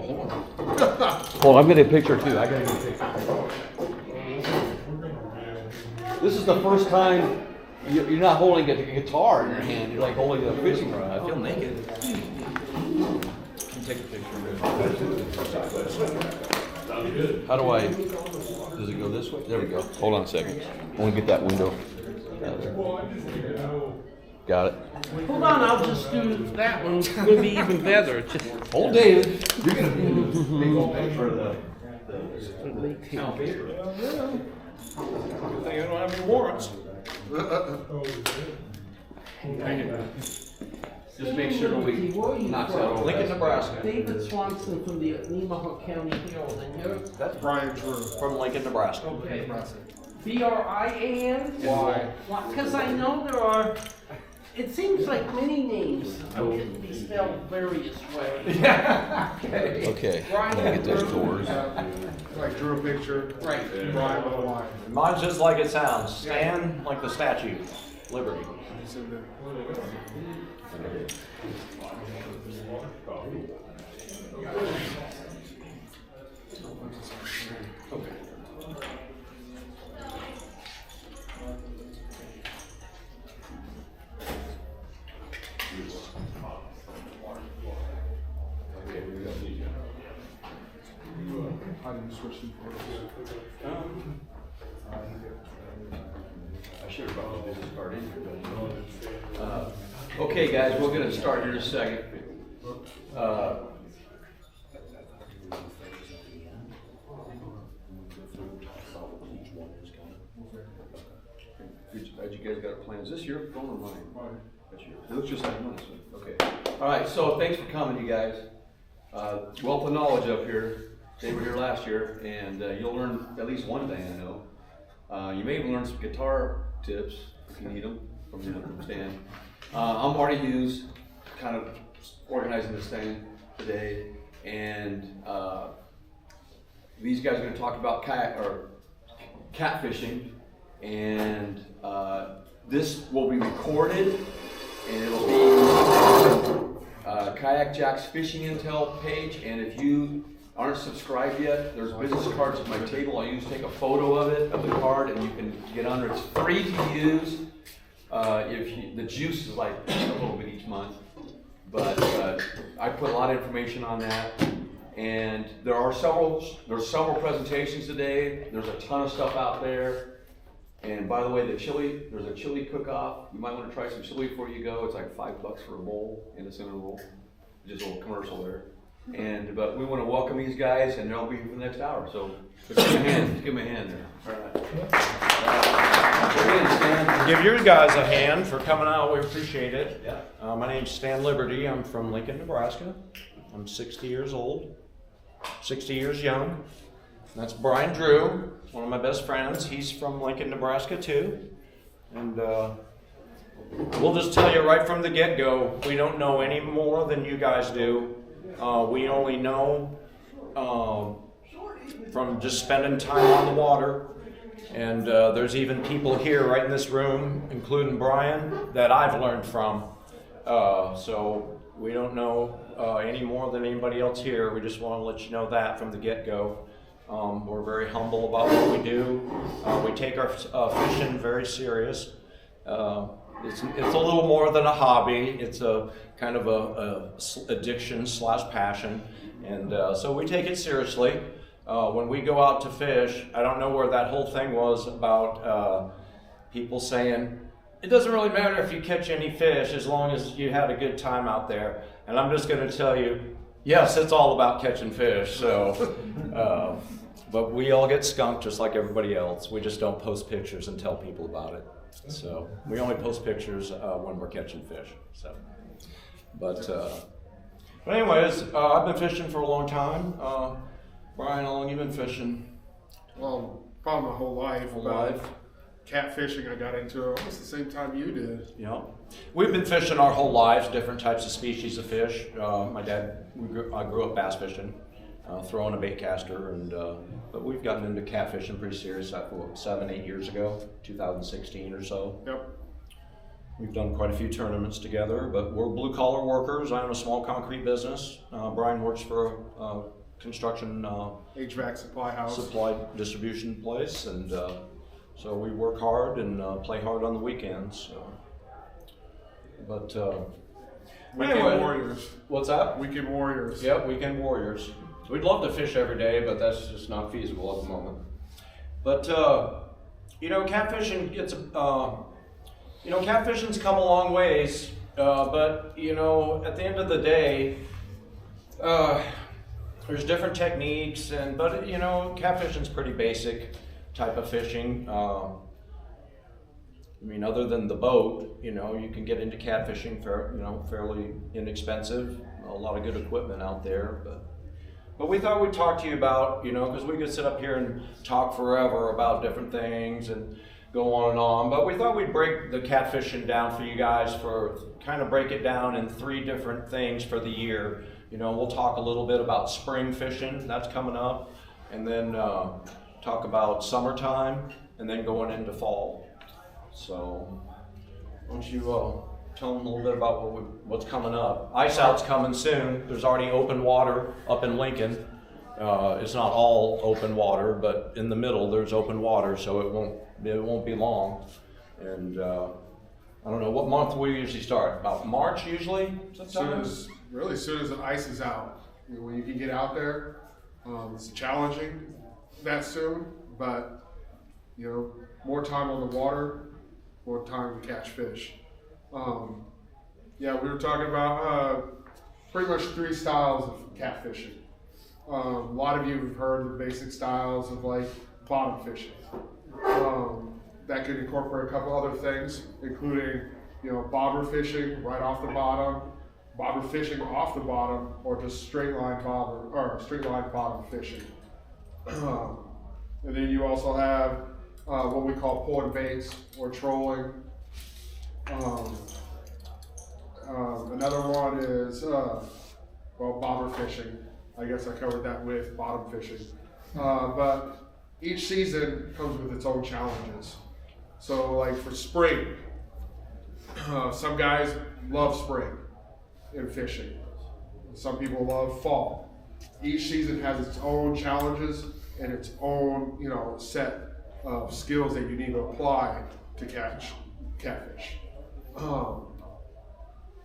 hold on. Hold on, I'm getting a picture too. I gotta get a picture. This is the first time you're not holding a guitar in your hand. You're like holding a fishing rod. I feel naked. Can you take a picture of it? How do I? Does it go this way? There we go. Hold on a second. I want to get that window. Got it. Hold on, I'll just do that one. It's going to be even better. Just Hold David. You're gonna be in the big old picture of the town paper. Good thing I don't have any warrants. Just make sure nobody knocks out over. Lincoln, Nebraska. David Swanson from the Nemaha County Herald, and you're That's Bryan Drew from Lincoln, Nebraska. okay. Brian? Why? Because I know there are. It seems like many names can be spelled various ways. Okay. Let me get those doors. Like drew a picture. Right. Bryan with a line. Mine's just like it sounds. Stan, like the statue. Liberty. How do you switch them I should have brought the business card in here, but. Okay, guys, we're gonna start here in a second. Had you guys got a plan? Is this your phone or mine? That's yours. It looks just like mine. Okay. All right. So thanks for coming, you guys. Wealth of knowledge up here. They were here last year, and you'll learn at least one thing. I know. You may even learn some guitar tips if you need them from Stan. I'm Marty Hughes, kind of organizing this thing today, and these guys are going to talk about catfishing, and this will be recorded, and it'll be Kayakjak's fishing intel page. And if you aren't subscribed yet, there's business cards at my table. I usually take a photo of it, of the card, and you can get under. It's free to use. The juice is like a little bit each month, but I put a lot of information on that. And there's several presentations today. There's a ton of stuff out there. And by the way, there's a chili cook-off. You might want to try some chili before you go. It's like $5 for a bowl, in a cinnamon roll. Just a little commercial there. But we want to welcome these guys, and they'll be here for the next hour. So give them a hand. Give them a hand there. All right. Give your guys a hand for coming out. We appreciate it. Yeah. My name's Stan Liberty. I'm from Lincoln, Nebraska. I'm 60 years old, 60 years young. That's Bryan Drew, one of my best friends. He's from Lincoln, Nebraska too. And we'll just tell you right from the get-go, we don't know any more than you guys do. We only know from just spending time on the water. And there's even people here right in this room, including Bryan, that I've learned from. So we don't know any more than anybody else here. We just want to let you know that from the get-go. We're very humble about what we do. We take our fishing very serious. It's a little more than a hobby. It's a kind of a addiction/passion, and so we take it seriously. When we go out to fish, I don't know where that whole thing was about people saying, it doesn't really matter if you catch any fish as long as you had a good time out there. And I'm just going to tell you, yes, it's all about catching fish. So, but we all get skunked just like everybody else. We just don't post pictures and tell people about it. So we only post pictures when we're catching fish. So, but anyways, I've been fishing for a long time. Bryan, how long you been fishing? Well, probably my whole life. Whole life? Catfishing, I got into it almost the same time you did. Yeah. We've been fishing our whole lives, different types of species of fish. My dad, I grew up bass fishing, throwing a bait caster, and but we've gotten into catfishing pretty serious 7-8 years ago, 2016 or so. Yep. We've done quite a few tournaments together, but we're blue collar workers. I own a small concrete business. Bryan works for a construction HVAC supply house. supply distribution place, and so we work hard and play hard on the weekends. But Weekend anyway, warriors. what's that? Weekend warriors. Yep, weekend warriors. We'd love to fish every day, but that's just not feasible at the moment. But you know, catfishing gets you know, catfishing's come a long ways, but you know, at the end of the day, there's different techniques, but you know, catfishing's pretty basic type of fishing. I mean, other than the boat, you know, you can get into catfishing fairly inexpensive. A lot of good equipment out there, but we thought we'd talk to you about, you know, because we could sit up here and talk forever about different things and go on and on. But we thought we'd break the catfishing down for you guys, kind of break it down in 3 different things for the year. You know, we'll talk a little bit about spring fishing, that's coming up, and then talk about summertime, and then going into fall. So, why don't you tell them a little bit about what's coming up. Ice Out's coming soon. There's already open water up in Lincoln. It's not all open water, but in the middle there's open water, so it won't be long. And I don't know, what month we usually start? About March usually? Soon as the ice is out. You know, when you can get out there, it's challenging that soon, but you know, more time on the water, more time to catch fish. Yeah, we were talking about pretty much 3 styles of catfishing. A lot of you have heard the basic styles of like bottom fishing. That could incorporate a couple other things, including, you know, bobber fishing right off the bottom, bobber fishing off the bottom, or just straight line bottom fishing. And then you also have what we call pulling baits or trolling. Another one is bobber fishing. I guess I covered that with bottom fishing. But each season comes with its own challenges. So like for spring, some guys love spring in fishing. Some people love fall. Each season has its own challenges and its own, you know, set of skills that you need to apply to catch catfish.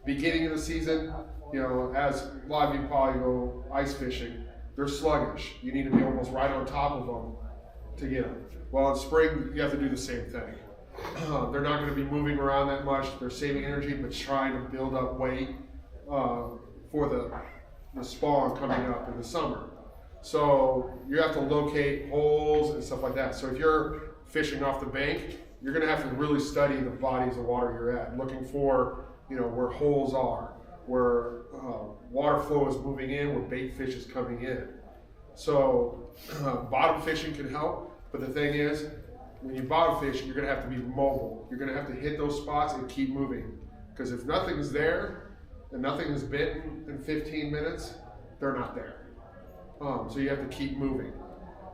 Beginning of the season, you know, as a lot of you probably go ice fishing, they're sluggish. You need to be almost right on top of them to get them. Well, in spring, you have to do the same thing. They're not going to be moving around that much. They're saving energy, but trying to build up weight for the spawn coming up in the summer. So you have to locate holes and stuff like that. So if you're fishing off the bank, you're going to have to really study the bodies of water you're at, looking for, you know, where holes are, where water flow is moving in, where bait fish is coming in. So bottom fishing can help, but the thing is, when you bottom fish, you're going to have to be mobile. You're going to have to hit those spots and keep moving. Because if nothing's there and nothing is bitten in 15 minutes, they're not there. So you have to keep moving.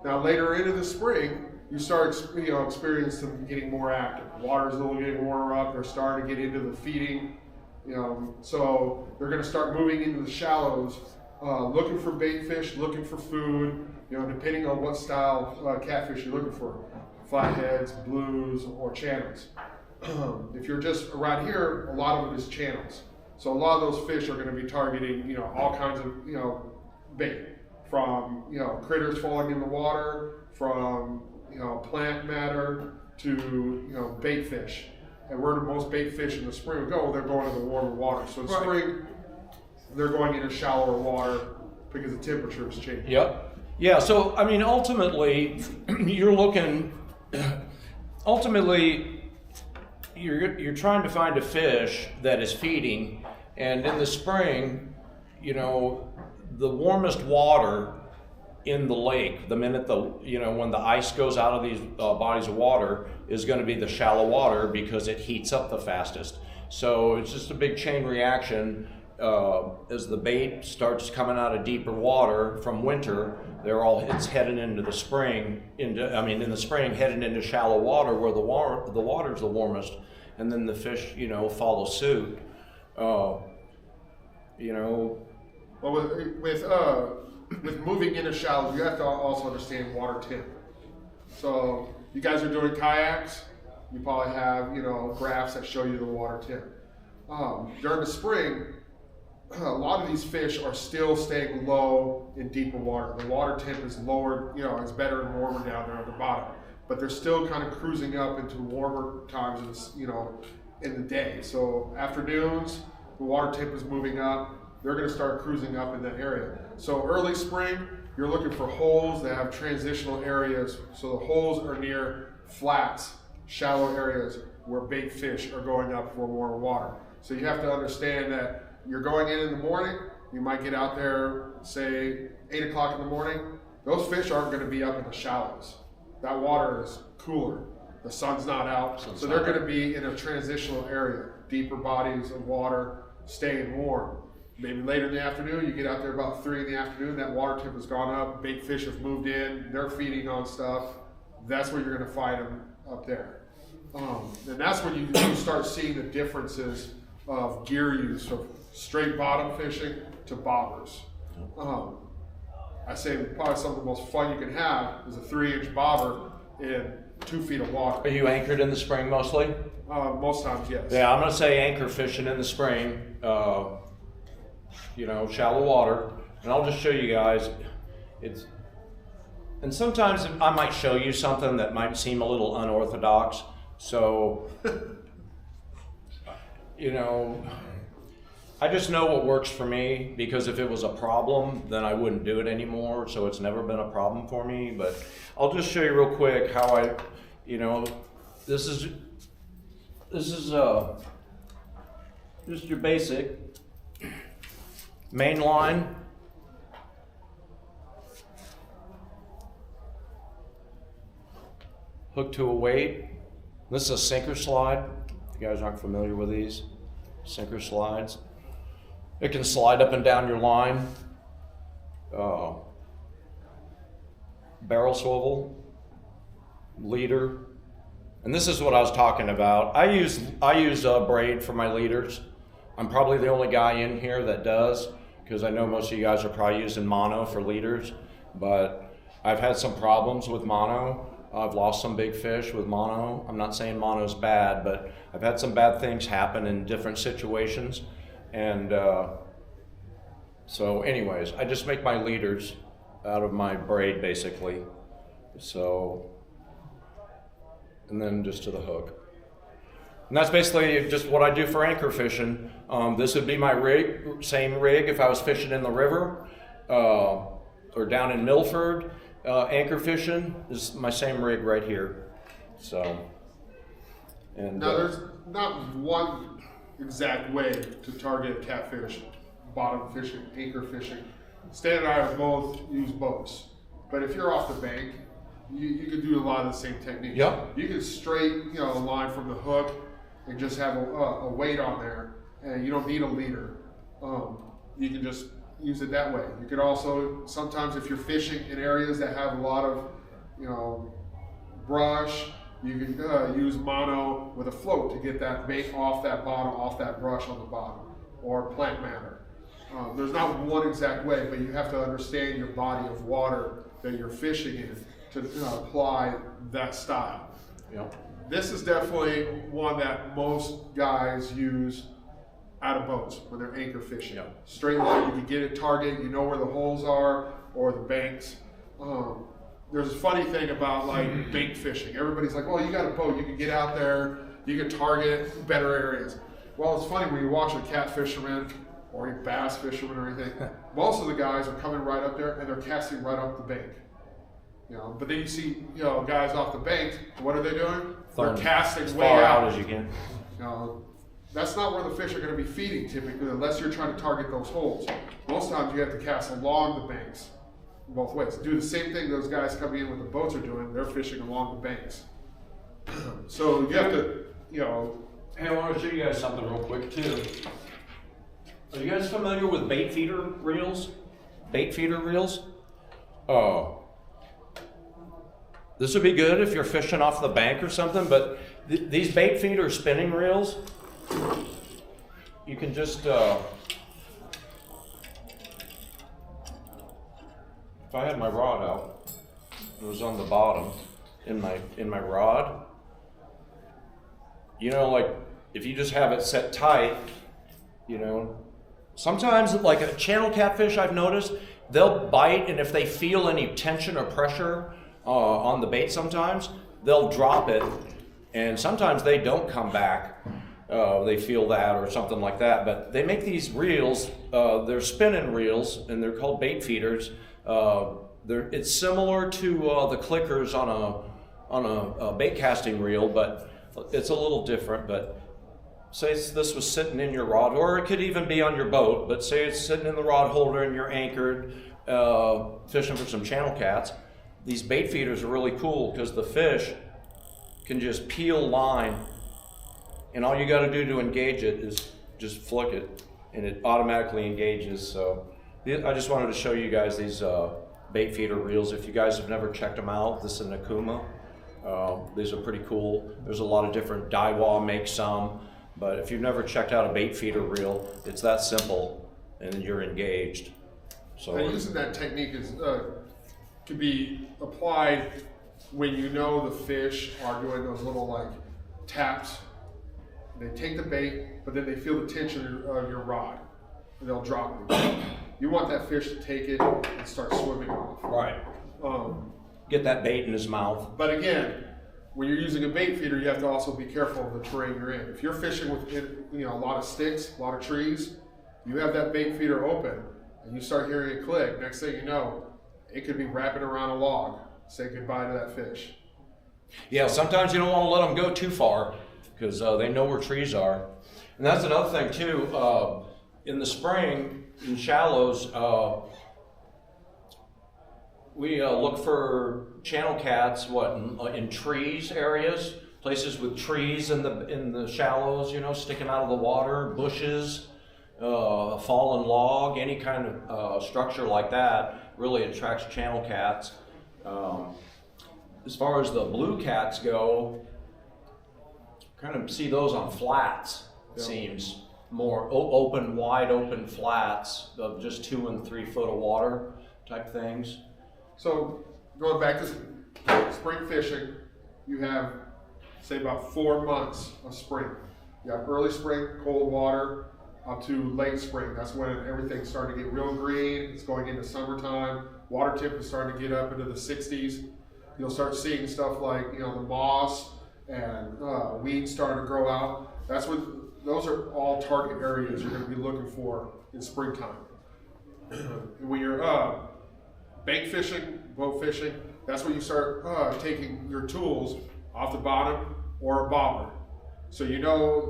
Now later into the spring, you start experiencing them getting more active. Water's a little getting warmer up. They're starting to get into the feeding. So they're going to start moving into the shallows, looking for bait fish, looking for food. Depending on what style catfish you're looking for, flatheads, blues, or channels. If you're just around here, a lot of it is channels. So a lot of those fish are going to be targeting, all kinds of, bait, from critters falling in the water, from plant matter to bait fish. And where do most bait fish in the spring go? They're going to the warmer water. So in spring, they're going into shallower water because the temperature is changing. Yep. Yeah. So I mean, ultimately, you're trying to find a fish that is feeding, and in the spring, the warmest water in the lake, the minute when the ice goes out of these bodies of water, is going to be the shallow water because it heats up the fastest. So it's just a big chain reaction. As the bait starts coming out of deeper water from winter, it's heading into the spring. In the spring, heading into shallow water where the water's the warmest, and then the fish, you know, follow suit. You know, Well, with moving into shallows, you have to also understand water temp. So you guys are doing kayaks, you probably have, you know, graphs that show you the water temp. During the spring, a lot of these fish are still staying low in deeper water. The water temp is lower, you know, it's better and warmer down there at the bottom. But they're still kind of cruising up into warmer times, you know, in the day. So afternoons, the water temp is moving up. They're going to start cruising up in that area. So early spring, you're looking for holes that have transitional areas. So the holes are near flats, shallow areas where big fish are going up for warmer water. So you have to understand that you're going in the morning, you might get out there, say 8 o'clock in the morning. Those fish aren't going to be up in the shallows. That water is cooler. The sun's not out. So they're going to be in a transitional area, deeper bodies of water, staying warm. Maybe later in the afternoon, you get out there about 3 in the afternoon, that water temp has gone up, big fish have moved in, they're feeding on stuff. That's where you're going to find them up there. And that's when you start seeing the differences of gear use, from straight bottom fishing to bobbers. I say probably some of the most fun you can have is a 3-inch bobber in 2 feet of water. are you anchored in the spring mostly? Most times, yes. Yeah, I'm gonna say anchor fishing in the spring, you know, shallow water, and I'll just show you guys. And sometimes I might show you something that might seem a little unorthodox, so, you know, I just know what works for me, because if it was a problem, then I wouldn't do it anymore, so it's never been a problem for me. But I'll just show you real quick how I, you know, this is just your basic main line. Hook to a weight. This is a sinker slide. If you guys aren't familiar with these sinker slides, it can slide up and down your line. Barrel swivel, leader, and this is what I was talking about. I use braid for my leaders. I'm probably the only guy in here that does, because I know most of you guys are probably using mono for leaders, but I've had some problems with mono. I've lost some big fish with mono. I'm not saying mono's bad, but I've had some bad things happen in different situations. And so anyways, I just make my leaders out of my braid basically. So, and then just to the hook. And that's basically just what I do for anchor fishing. This would be my rig, same rig if I was fishing in the river or down in Milford. Anchor fishing is my same rig right here. So, and now there's not one exact way to target catfish, bottom fishing, anchor fishing. Stan and I both use boats, but if you're off the bank, you can do a lot of the same techniques. Yep. You can straight, you know, a line from the hook and just have a weight on there, and you don't need a leader. You can just use it that way. You could also, sometimes if you're fishing in areas that have a lot of, you know, brush, you can use mono with a float to get that bait off that bottom, off that brush on the bottom, or plant matter. There's not one exact way, but you have to understand your body of water that you're fishing in to apply that style. Yep. This is definitely one that most guys use out of boats when they're anchor fishing. Yep. Straight line, you can get it target, you know where the holes are or the banks. There's a funny thing about like bank fishing. Everybody's like, well, you got a boat, you can get out there, you can target better areas. Well, it's funny when you watch a cat fisherman or a bass fisherman or anything, most of the guys are coming right up there and they're casting right up the bank. You know, but then you see, you know, guys off the bank, what are they doing? They're casting as way far out. out as you can. You know, that's not where the fish are going to be feeding typically, unless you're trying to target those holes. Most times you have to cast along the banks, both ways. Do the same thing those guys coming in with the boats are doing. They're fishing along the banks. So you have to, you know. Hey, I want to show you guys something real quick too. Are you guys familiar with bait feeder reels? Bait feeder reels? this would be good if you're fishing off the bank or something, but these bait feeder spinning reels, you can just, if I had my rod out, it was on the bottom in my rod, you know, like if you just have it set tight, you know, sometimes like a channel catfish I've noticed, they'll bite, and if they feel any tension or pressure on the bait sometimes, they'll drop it, and sometimes they don't come back. They feel that or something like that, but they make these reels, they're spinning reels, and they're called bait feeders. It's similar to the clickers on a bait casting reel, but it's a little different. But say this was sitting in your rod, or it could even be on your boat, but say it's sitting in the rod holder and you're anchored fishing for some channel cats. These bait feeders are really cool because the fish can just peel line, and all you got to do to engage it is just flick it, and it automatically engages. So I just wanted to show you guys these bait feeder reels. If you guys have never checked them out, this is Nakuma. These are pretty cool. There's a lot of different Daiwa makes some, but if you've never checked out a bait feeder reel, it's that simple, and you're engaged. So and using that technique is can be applied when you know the fish are doing those little like taps. They take the bait, but then they feel the tension of your rod, and they'll drop it. You want that fish to take it and start swimming off. right, get that bait in his mouth. But again, when you're using a bait feeder, you have to also be careful of the terrain you're in. If you're fishing with a lot of sticks, a lot of trees, you have that bait feeder open, and you start hearing it click. Next thing you know, it could be wrapping around a log. Say goodbye to that fish. Yeah, sometimes you don't want to let them go too far because they know where trees are. And that's another thing too. In the spring, in shallows, we look for channel cats. In trees areas, places with trees in the shallows, you know, sticking out of the water, bushes, a fallen log, any kind of structure like that really attracts channel cats. As far as the blue cats go, kind of see those on flats. It seems more open, wide open flats of just 2 and 3 foot of water type things. So going back to spring fishing, you have say about 4 months of spring. You have early spring, cold water, up to late spring. That's when everything's starting to get real green. It's going into summertime. Water temp is starting to get up into the 60s. You'll start seeing stuff like the moss and weeds starting to grow out. Those are all target areas you're going to be looking for in springtime. When you're bait fishing, boat fishing, that's when you start taking your tools off the bottom or a bobber. So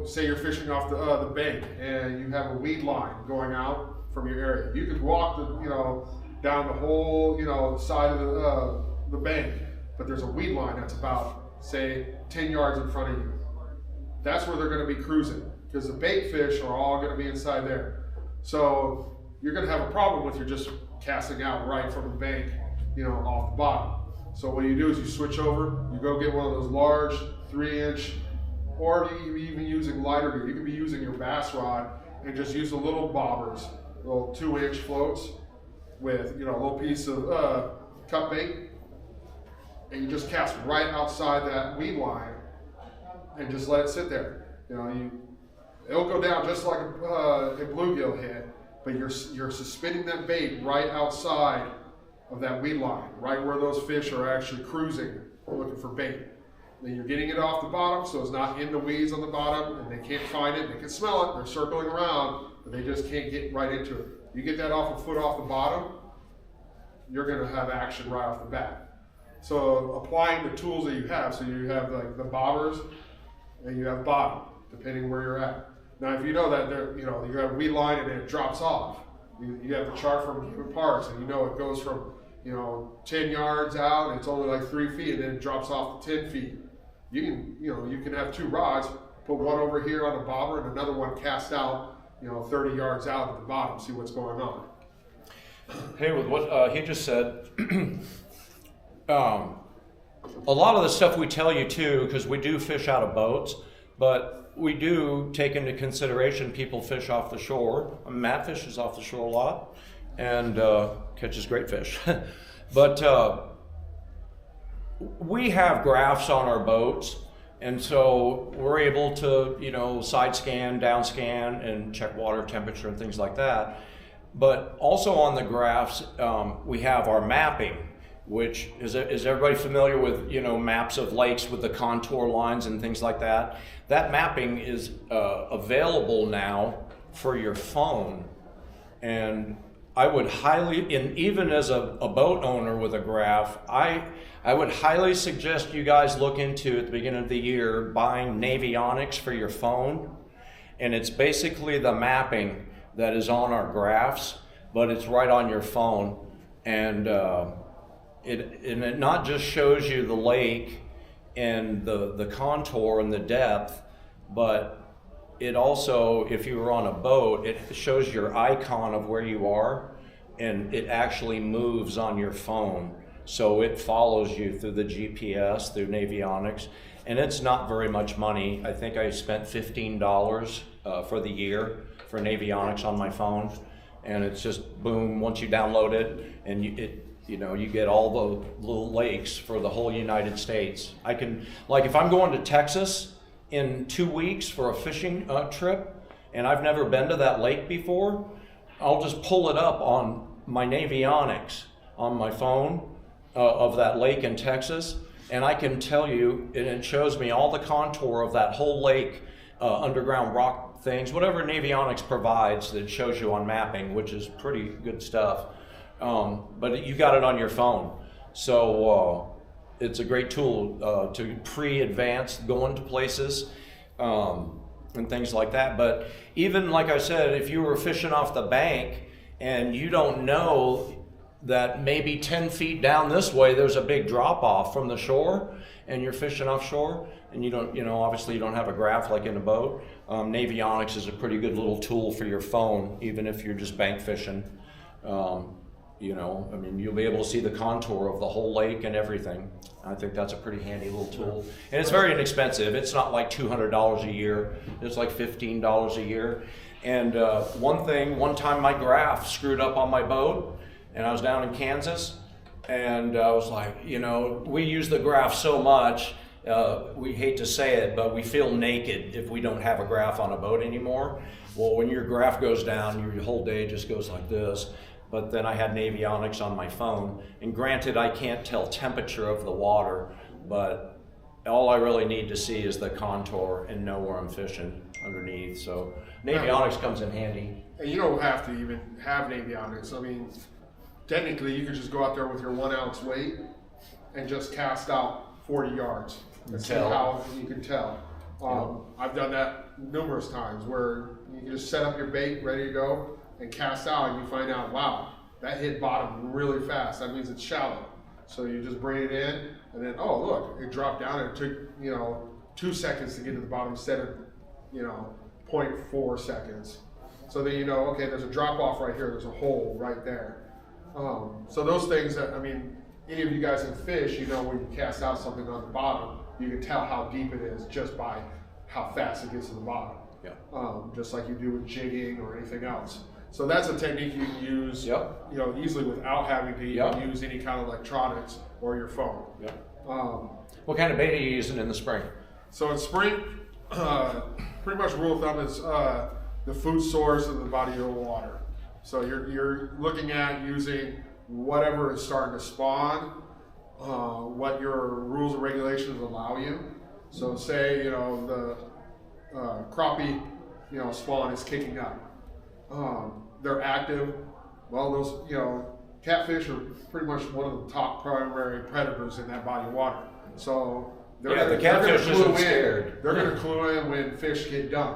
say you're fishing off the bank and you have a weed line going out from your area. You could walk down the whole side of the bank, but there's a weed line that's about say 10 yards in front of you. That's where they're going to be cruising because the bait fish are all going to be inside there. So you're going to have a problem if you're just casting out right from the bank, off the bottom. So what you do is you switch over, you go get one of those large 3-inch, or you can be even using lighter gear. You can be using your bass rod and just use the little bobbers, little 2-inch floats with a little piece of cut bait, and you just cast right outside that weed line and just let it sit there. It'll go down just like a bluegill hit, but you're suspending that bait right outside of that weed line, right where those fish are actually cruising, looking for bait. Then you're getting it off the bottom, so it's not in the weeds on the bottom, and they can't find it. They can smell it. They're circling around, but they just can't get right into it. You get that off a foot off the bottom, you're going to have action right off the bat. So applying the tools that you have, so you have like the bobbers and you have bottom, depending where you're at. Now, if you know that you have a weed line and then it drops off, you have the chart from human parks, and it goes from 10 yards out, and it's only like 3 feet, and then it drops off to 10 feet. You can have 2 rods, put one over here on a bobber and another one cast out, 30 yards out at the bottom, see what's going on. Hey, with what he just said, a lot of the stuff we tell you too, because we do fish out of boats, but we do take into consideration people fish off the shore. Matt fishes off the shore a lot and catches great fish. But we have graphs on our boats, and so we're able to, you know, side scan, down scan, and check water temperature and things like that. But also on the graphs, we have our mapping, which is everybody familiar with, you know, maps of lakes with the contour lines and things like that? That mapping is available now for your phone. And I would highly, even as a boat owner with a graph, I would highly suggest you guys look into, at the beginning of the year, buying Navionics for your phone. And it's basically the mapping that is on our graphs, but it's right on your phone. And it not just shows you the lake and the contour and the depth, but it also, if you were on a boat, it shows your icon of where you are, and it actually moves on your phone. So it follows you through the GPS, through Navionics, and it's not very much money. I think I spent $15 for the year for Navionics on my phone, and it's just boom, once you download it, and you get all the little lakes for the whole United States. I can, like if I'm going to Texas in 2 weeks for a fishing trip, and I've never been to that lake before, I'll just pull it up on my Navionics on my phone of that lake in Texas, and I can tell you, and it shows me all the contour of that whole lake, underground rock things, whatever Navionics provides that shows you on mapping, which is pretty good stuff. But you got it on your phone. So it's a great tool to pre-advance going to places and things like that. But even like I said, if you were fishing off the bank and you don't know that maybe 10 feet down this way there's a big drop off from the shore, and you're fishing offshore and you don't, obviously you don't have a graph like in a boat, Navionics is a pretty good little tool for your phone, even if you're just bank fishing. You'll be able to see the contour of the whole lake and everything. I think that's a pretty handy little tool. And it's very inexpensive. It's not like $200 a year. It's like $15 a year. And one time my graph screwed up on my boat, and I was down in Kansas, and I was like, we use the graph so much, we hate to say it, but we feel naked if we don't have a graph on a boat anymore. Well, when your graph goes down, your whole day just goes like this. But then I had Navionics on my phone, and granted I can't tell temperature of the water, but all I really need to see is the contour and know where I'm fishing underneath. So Navionics comes in handy. And you don't have to even have Navionics. I mean, technically you could just go out there with your 1 ounce weight and just cast out 40 yards and see how you can tell. I've done that numerous times where you can just set up your bait ready to go and cast out, and you find out, wow, that hit bottom really fast. That means it's shallow. So you just bring it in, and then, oh look, it dropped down, and it took 2 seconds to get to the bottom instead of 0.4 seconds. So then okay, there's a drop off right here. There's a hole right there. So those things that, any of you guys can fish, when you cast out something on the bottom, you can tell how deep it is just by how fast it gets to the bottom. Yeah. Just like you do with jigging or anything else. So that's a technique you can use, easily without having to even use any kind of electronics or your phone. Yep. What kind of bait are you using in the spring? So in spring, pretty much rule of thumb is the food source of the body of water. So you're looking at using whatever is starting to spawn, what your rules and regulations allow you. So say the crappie spawn is kicking up. They're active. Well, those catfish are pretty much one of the top primary predators in that body of water. So the catfish isn't scared. They're going to clue in when fish get done.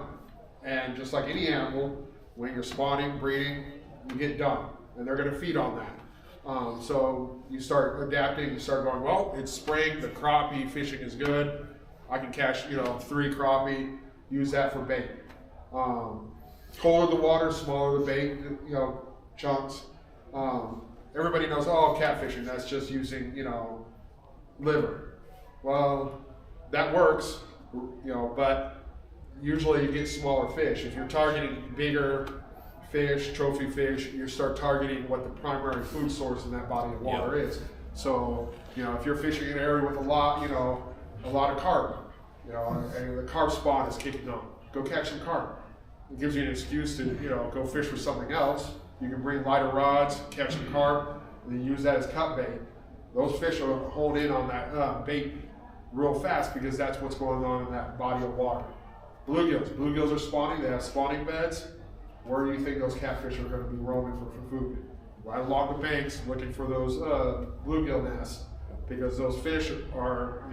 And just like any animal, when you're spawning, breeding, you get done, and they're going to feed on that. So you start adapting. You start going, well, it's spring. The crappie fishing is good. I can catch 3 crappie. Use that for bait. Colder the water, smaller the bait, chunks. Everybody knows, catfishing, that's just using, liver. Well, that works, but usually you get smaller fish. If you're targeting bigger fish, trophy fish, you start targeting what the primary food source in that body of water is. So, if you're fishing in an area with a lot of carp, and the carp spawn is kicking on, go catch some carp. It gives you an excuse to, go fish for something else. You can bring lighter rods, catch some carp, and then use that as cut bait. Those fish will hold in on that bait real fast because that's what's going on in that body of water. Bluegills are spawning. They have spawning beds. Where do you think those catfish are going to be roaming for food? Right along the banks, looking for those bluegill nests, because those fish are,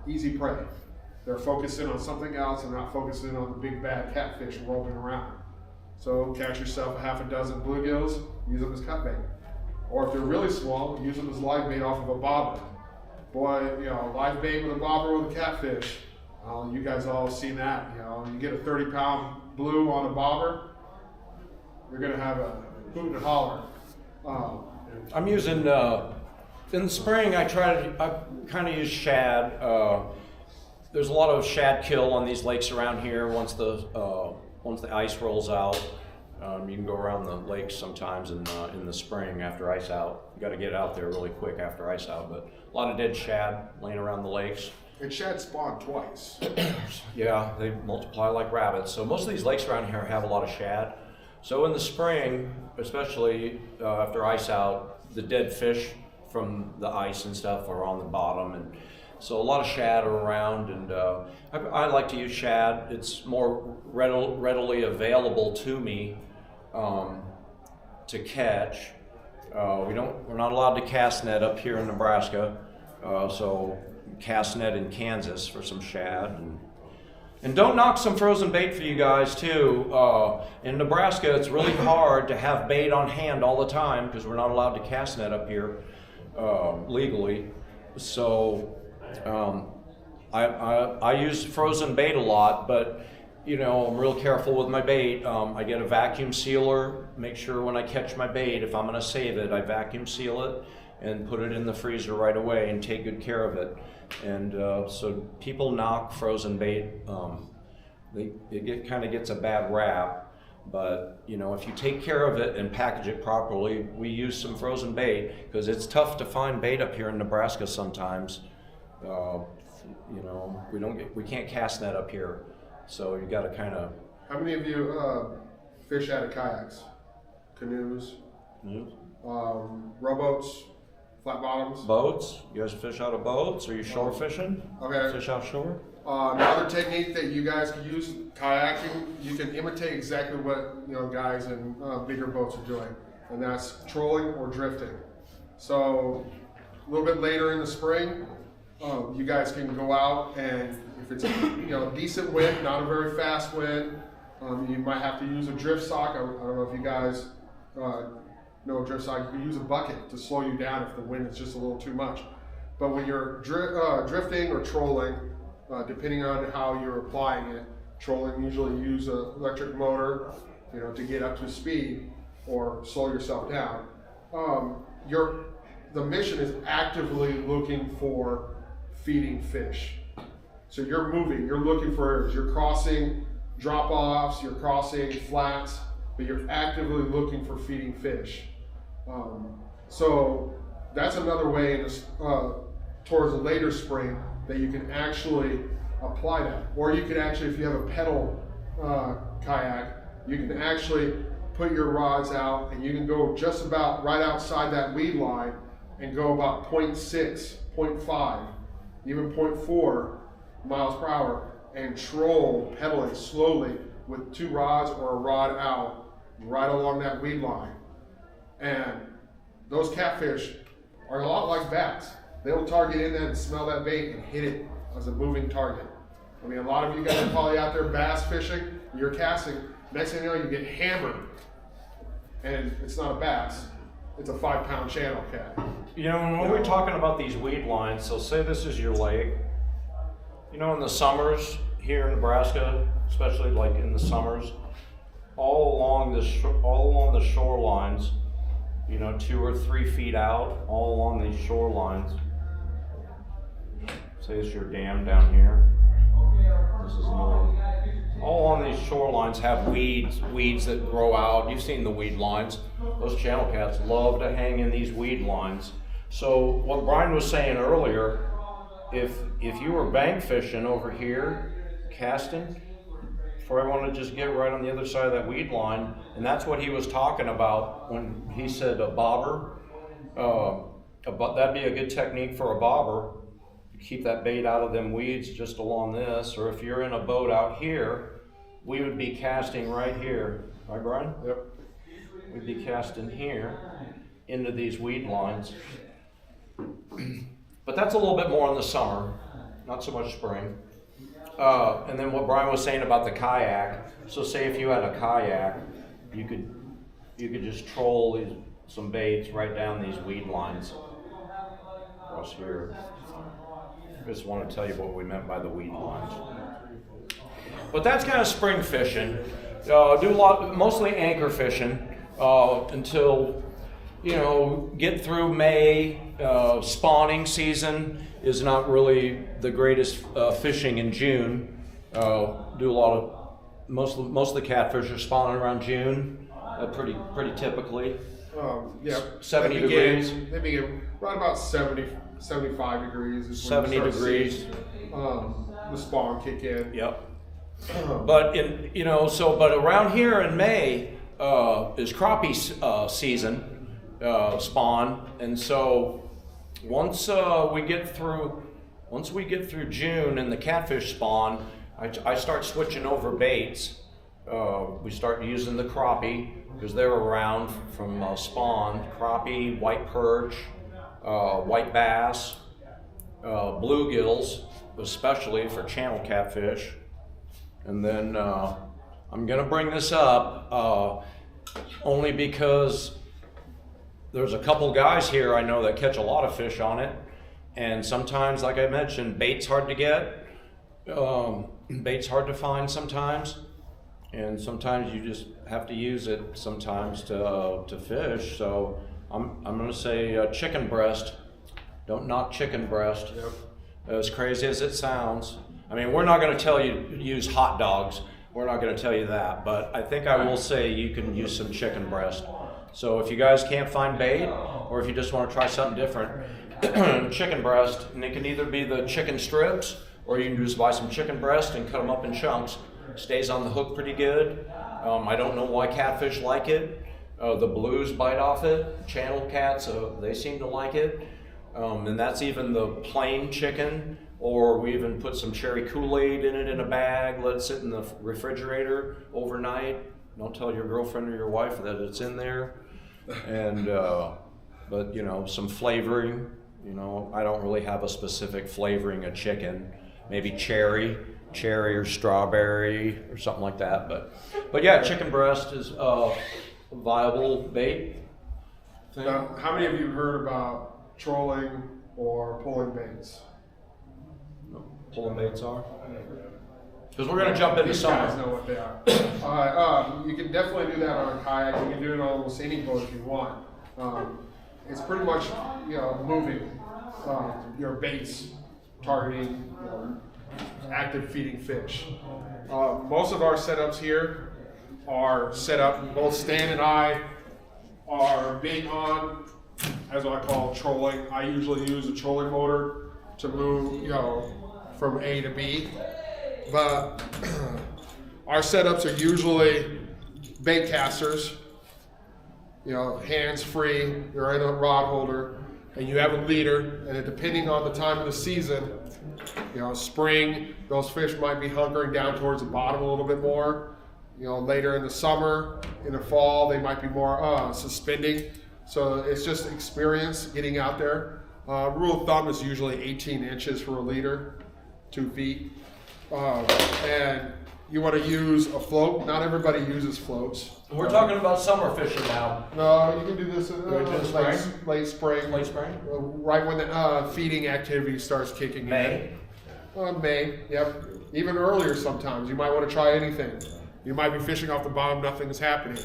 easy prey. They're focusing on something else and not focusing on the big bad catfish roaming around. So catch yourself a half a dozen bluegills, use them as cut bait. Or if they're really small, use them as live bait off of a bobber. Boy, live bait with a bobber with a catfish. You guys all have seen that. You get a 30-pound blue on a bobber, you're gonna have a hoot and holler. I'm using, in the spring I kind of use shad. There's a lot of shad kill on these lakes around here once the ice rolls out. You can go around the lakes sometimes in the spring after ice out. You got to get out there really quick after ice out, but a lot of dead shad laying around the lakes. And shad spawn twice. Yeah, they multiply like rabbits. So most of these lakes around here have a lot of shad. So in the spring, especially after ice out, the dead fish from the ice and stuff are on the bottom, and so a lot of shad are around, and I like to use shad. It's more readily available to me to catch. We're not allowed to cast net up here in Nebraska, so cast net in Kansas for some shad. And don't knock some frozen bait for you guys too. In Nebraska, it's really hard to have bait on hand all the time because we're not allowed to cast net up here legally. So I use frozen bait a lot, but I'm real careful with my bait. I get a vacuum sealer, make sure when I catch my bait, if I'm gonna save it, I vacuum seal it and put it in the freezer right away and take good care of it. And so people knock frozen bait. It kind of gets a bad rap, but if you take care of it and package it properly, we use some frozen bait because it's tough to find bait up here in Nebraska sometimes. We can't cast net up here, so you got to kind of. How many of you fish out of kayaks, canoes, rowboats? Flat bottoms? Boats? You guys fish out of boats? Are you shore fishing? Okay. Fish offshore? Another technique that you guys can use, kayaking, you can imitate exactly what guys in bigger boats are doing, and that's trolling or drifting. So a little bit later in the spring, you guys can go out, and if it's decent wind, not a very fast wind, you might have to use a drift sock. I don't know if you guys no drift sock. You can use a bucket to slow you down if the wind is just a little too much. But when you're drifting or trolling, depending on how you're applying it, trolling usually use an electric motor, to get up to speed or slow yourself down. The mission is actively looking for feeding fish. So you're moving, you're looking for areas, you're crossing drop-offs, you're crossing flats, but you're actively looking for feeding fish. So that's another way towards the later spring that you can actually apply that. Or you can actually, if you have a pedal kayak, you can actually put your rods out and you can go just about right outside that lead line and go about 0.6, 0.5, even 0.4 miles per hour and troll pedaling slowly with 2 rods or a rod out right along that weed line. And those catfish are a lot like bats. They'll target in there and smell that bait and hit it as a moving target. I mean, a lot of you guys are probably out there bass fishing, you're casting, next thing you know, you get hammered. And it's not a bass, it's a 5-pound channel cat. When we're talking about these weed lines, so say this is your lake. In the summers here in Nebraska, especially like in the summers, all along the shorelines, 2 or 3 feet out, all along these shorelines, Say it's your dam down here. This is north. All on these shorelines have weeds that grow out. You've seen the weed lines. Those channel cats love to hang in these weed lines. So what Bryan was saying earlier, if you were bank fishing over here, casting, for everyone to just get right on the other side of that weed line, and that's what he was talking about when he said a bobber. That'd be a good technique for a bobber. Keep that bait out of them weeds just along this, or if you're in a boat out here, we would be casting right here, right, Bryan? Yep. We'd be casting here into these weed lines. But that's a little bit more in the summer, not so much spring. And then what Bryan was saying about the kayak. So say if you had a kayak, you could just troll some baits right down these weed lines across here. Just want to tell you what we meant by the weed lines. But that's kind of spring fishing. Mostly anchor fishing until, get through May. Spawning season is not really the greatest fishing in June. Most of the catfish are spawning around June, pretty typically. Yeah. 70 degrees. They begin right about 70, 75 degrees. Is when 70 degrees. The spawn kick in. Yep. But but around here in May is crappie season, spawn, and so once we get through June and the catfish spawn, I start switching over baits. We start using the crappie because they're around from spawn. Crappie, white perch, white bass, bluegills, especially for channel catfish. And then I'm gonna bring this up only because there's a couple guys here I know that catch a lot of fish on it, and sometimes, like I mentioned, bait's hard to get, bait's hard to find sometimes, and sometimes you just have to use it sometimes to fish. So I'm gonna say chicken breast. Don't knock chicken breast. Yep. As crazy as it sounds. I mean, we're not going to tell you to use hot dogs. We're not going to tell you that. But I think I will say you can use some chicken breast. So if you guys can't find bait, or if you just want to try something different, chicken breast, and it can either be the chicken strips, or you can just buy some chicken breast and cut them up in chunks. Stays on the hook pretty good. I don't know why catfish like it. The blues bite off it. Channel cats, they seem to like it. And that's even the plain chicken, or we even put some cherry Kool-Aid in it in a bag, let it sit in the refrigerator overnight. Don't tell your girlfriend or your wife that it's in there. And but some flavoring. I don't really have a specific flavoring of chicken. Maybe cherry or strawberry or something like that. But yeah, chicken breast is a viable bait thing. Now, how many of you heard about trolling or pulling baits? Pulling baits are? Because we're going to jump into These summer. guys know what they are. You can definitely do that on a kayak. You can do it on almost any boat if you want. It's pretty much moving your baits, targeting active feeding fish. Most of our setups here are set up. Both Stan and I are big on, as what I call trolling. I usually use a trolling motor to move, from A to B. But our setups are usually bait casters, hands free. You're in a rod holder, and you have a leader. And depending on the time of the season, spring, those fish might be hunkering down towards the bottom a little bit more. Later in the summer, in the fall, they might be more suspending. So it's just experience getting out there. Rule of thumb is usually 18 inches for a leader, 2 feet. And you want to use a float. Not everybody uses floats. We're talking about summer fishing now. No, you can do this in late spring. Late spring? Right when the feeding activity starts kicking May? in. May, yep. Even earlier sometimes. You might want to try anything. You might be fishing off the bottom, nothing's happening.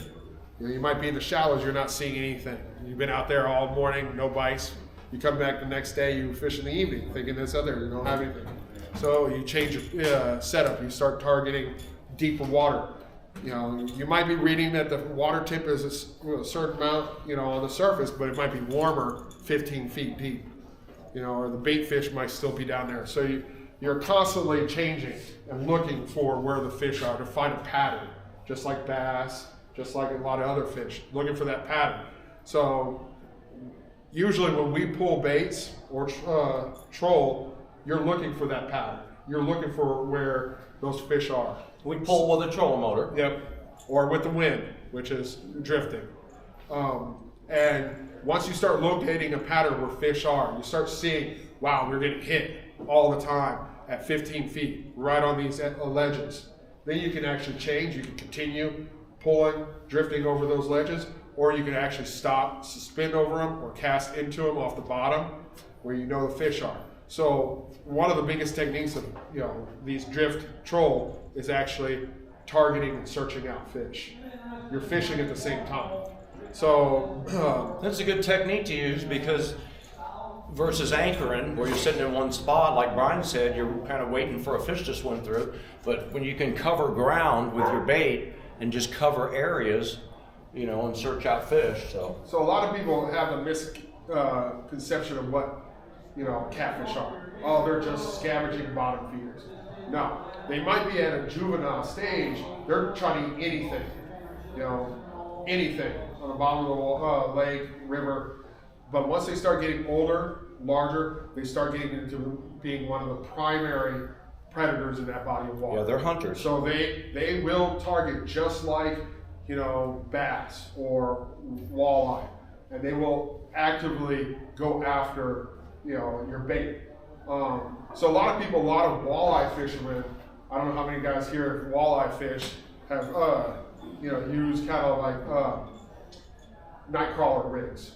You might be in the shallows, you're not seeing anything. You've been out there all morning, no bites. You come back the next day, you fish in the evening, thinking this other, you don't have anything. So you change your setup, you start targeting deeper water. You know, you might be reading that the water temp is a certain amount, you know, on the surface, but it might be warmer 15 feet deep. You know, or the bait fish might still be down there. So you're constantly changing and looking for where the fish are to find a pattern, just like bass, just like a lot of other fish, looking for that pattern. So usually when we pull baits or troll, you're looking for that pattern. You're looking for where those fish are. We pull with a trolling motor. Yep, or with the wind, which is drifting. And once you start locating a pattern where fish are, you start seeing, wow, we're getting hit all the time at 15 feet, right on these ledges. Then you can actually change. You can continue pulling, drifting over those ledges, or you can actually stop, suspend over them, or cast into them off the bottom where you know the fish are. So one of the biggest techniques of these drift troll is actually targeting and searching out fish. You're fishing at the same time. So that's a good technique to use, because versus anchoring, where you're sitting in one spot, like Bryan said, you're kind of waiting for a fish to swim through. But when you can cover ground with your bait and just cover areas, and search out fish. So a lot of people have a misconception of what catfish are. Oh, they're just scavenging bottom feeders. No, they might be at a juvenile stage. They're trying to eat anything, anything on the bottom of the lake, river. But once they start getting older, larger, they start getting into being one of the primary predators in that body of water. Yeah, they're hunters. So they will target just like bass or walleye, and they will actively go after your bait. So a lot of walleye fishermen, I don't know how many guys here walleye fish have used kind of like night crawler rigs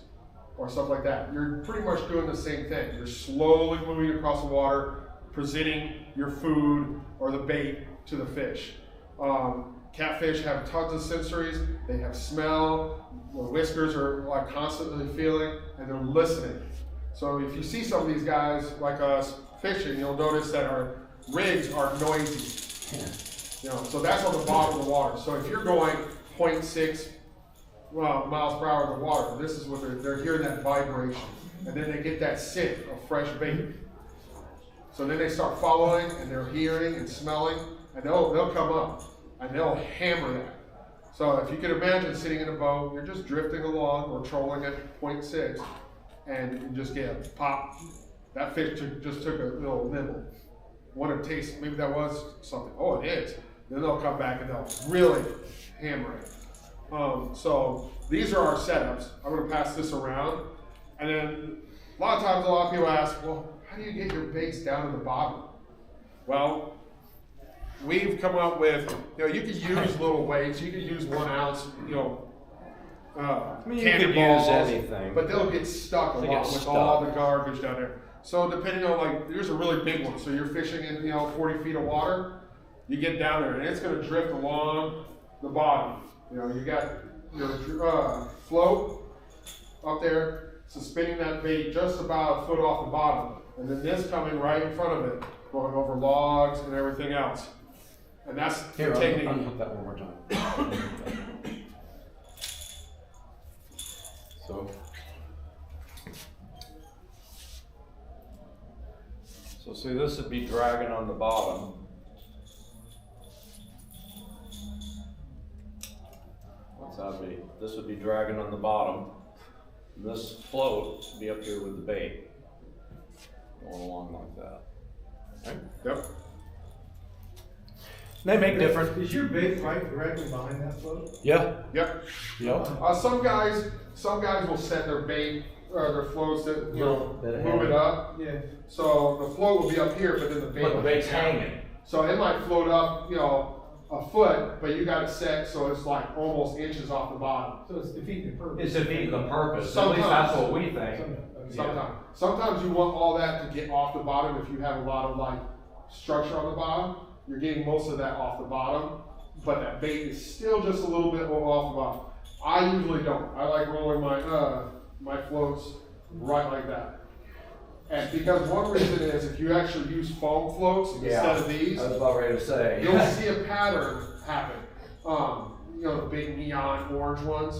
or stuff like that. You're pretty much doing the same thing. You're slowly moving across the water, presenting your food or the bait to the fish. Catfish have tons of sensories. They have smell. The whiskers are like constantly feeling, and they're listening. So if you see some of these guys like us fishing, you'll notice that our rigs are noisy. So that's on the bottom of the water. So if you're going 0.6 miles per hour in the water, this is what they're hearing, that vibration, and then they get that scent of fresh bait. So then they start following, and they're hearing and smelling, and they'll come up and they'll hammer that. So if you can imagine sitting in a boat, you're just drifting along or trolling at 0.6, and you just get a pop. That fish just took a little nibble. Want to taste? Maybe that was something. Oh, it is. Then they'll come back and they'll really hammer it. So these are our setups. I'm going to pass this around, and then a lot of people ask, well, how do you get your baits down to the bottom? Well, we've come up with, you could use little weights. You could use 1 ounce, cannonballs, use anything, but they'll get stuck a lot with all the garbage down there. So depending on, here's a really big one. So you're fishing in 40 feet of water. You get down there, and it's going to drift along the bottom. You got your float up there, suspending that bait just about a foot off the bottom, and then this coming right in front of it, going over logs and everything else. And that's the technique. Unhook that one more time. So see, this would be dragging on the bottom. What's that be? This would be dragging on the bottom. And this float would be up here with the bait, going along like that. Right? Yep. They make different. Is your bait right directly behind that float? Yep. Yep. Some guys will set their bait or their floats that move it up. Yeah. So the float will be up here, but then the bait But the bait's hanging. So it might float up, a foot, but you got it set so it's like almost inches off the bottom. So it's defeating the purpose. It's defeating the purpose. Sometimes. At least that's what we think. Sometimes you want all that to get off the bottom. If you have a lot of structure on the bottom, you're getting most of that off the bottom, but that bait is still just a little bit off the bottom. I usually don't. I like rolling my floats right like that. And because one reason is if you actually use foam floats instead of these, I was about ready to say. you'll see a pattern happen. You know, the big neon orange ones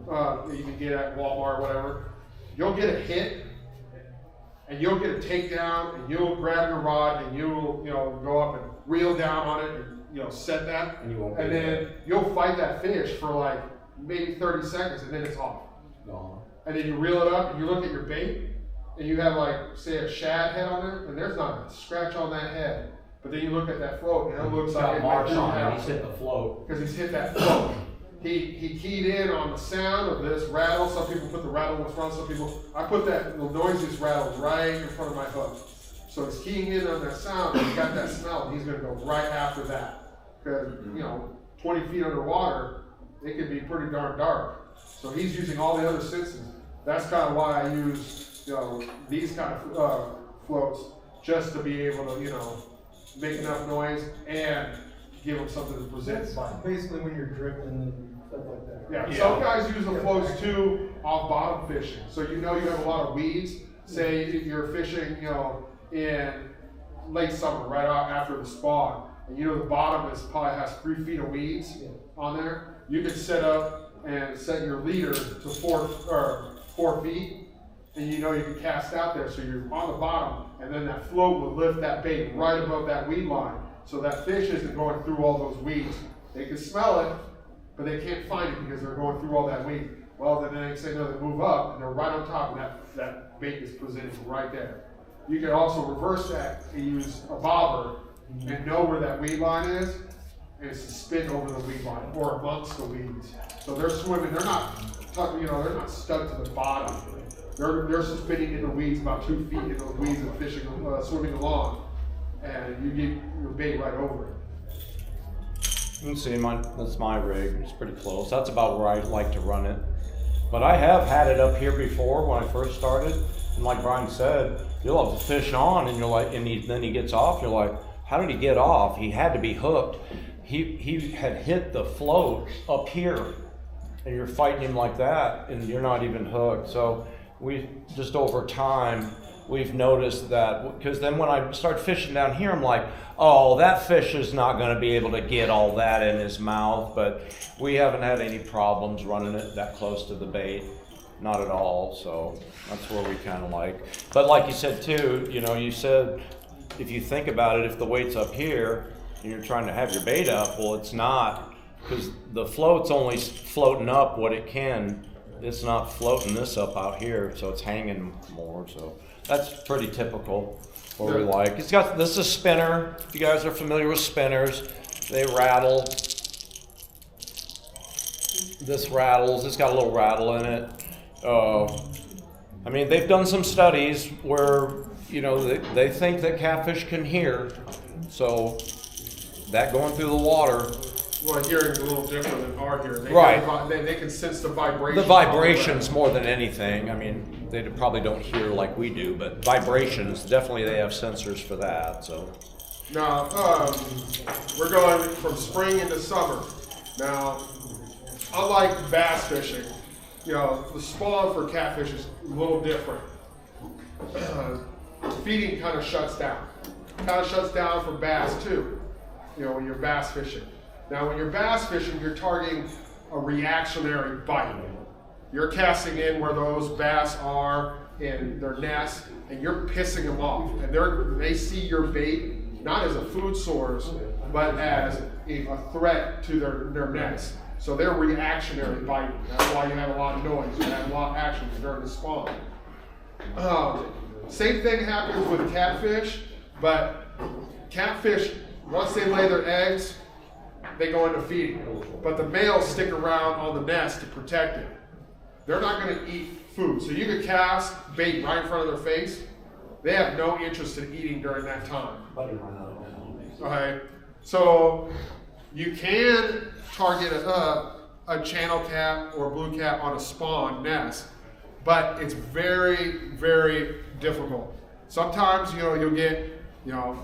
that you can get at Walmart or whatever. You'll get a hit, and you'll get a takedown, and you'll grab your rod, and you'll go up and reel down on it, and set that, And you won't and get then you'll fight that fish for like maybe 30 seconds, and then it's off. Gone. And then you reel it up, and you look at your bait, and you have like, say, a shad head on it, and there's not a scratch on that head. But then you look at that float, and it looks like it might Marks be on it, out. he's hit the float. Because he's hit that float. He keyed in on the sound of this rattle. Some people put the rattle in front, some people, I put that little noisiest rattle right in front of my hook. So he's keying in on that sound, and he's got that smell, and he's gonna go right after that. Because, 20 feet underwater, it can be pretty darn dark. So he's using all the other senses. That's kind of why I use, these kind of floats, just to be able to, make enough noise and give them something to present. That's basically when you're drifting and stuff like that. Yeah, some guys use the floats too off bottom fishing. So you have a lot of weeds. Say if you're fishing, in late summer, right after the spawn, and the bottom probably has 3 feet of weeds on there. You can set up and set your leader to 4 feet, and you can cast out there. So you're on the bottom, and then that float will lift that bait right above that weed line. So that fish isn't going through all those weeds. They can smell it, but they can't find it because they're going through all that weed. Well, then the next thing they move up, and they're right on top, and that bait is presented right there. You can also reverse that and use a bobber and know where that weed line is, and it's to spin over the weed line or amongst the weeds. So they're swimming. They're not, they're not stuck to the bottom. They're spinning in the weeds about 2 feet in the weeds and fishing, swimming along, and you get your bait right over it. You can see that's my rig. It's pretty close. That's about where I like to run it. But I have had it up here before when I first started, and like Bryan said, you'll have the fish on, and you're like, then he gets off. You're like, how did he get off? He had to be hooked. He had hit the float up here, and you're fighting him like that, and you're not even hooked. So we just over time we've noticed that, because then when I start fishing down here, I'm like, oh, that fish is not going to be able to get all that in his mouth. But we haven't had any problems running it that close to the bait, not at all. So that's where we kind of like. But like you said too, you said if you think about it, if the weight's up here and you're trying to have your bait up, well, it's not, because the float's only floating up what it can. It's not floating this up out here, so it's hanging more. So that's pretty typical. What we like. This is a spinner. If you guys are familiar with spinners, they rattle. This rattles. It's got a little rattle in it. They've done some studies where they think that catfish can hear. So that going through the water. Well, hearing's a little different than our hearing. Right. They can sense the vibration. The vibrations more than anything. They probably don't hear like we do, but vibrations, definitely they have sensors for that. So now, we're going from spring into summer. Now, unlike bass fishing, the spawn for catfish is a little different. Feeding kind of shuts down. Kind of shuts down for bass too, when you're bass fishing. Now, when you're bass fishing, you're targeting a reactionary bite. You're casting in where those bass are in their nest, and you're pissing them off. And they see your bait not as a food source, but as a threat to their nest. So they're reactionary biting. That's why you have a lot of noise. You have a lot of action during the spawn. Same thing happens with catfish, but catfish, once they lay their eggs, they go into feeding. But the males stick around on the nest to protect it. They're not going to eat food. So you could cast bait right in front of their face. They have no interest in eating during that time. Okay. So you can target a channel cat or blue cat on a spawn nest, but it's very, very difficult. Sometimes, you'll get,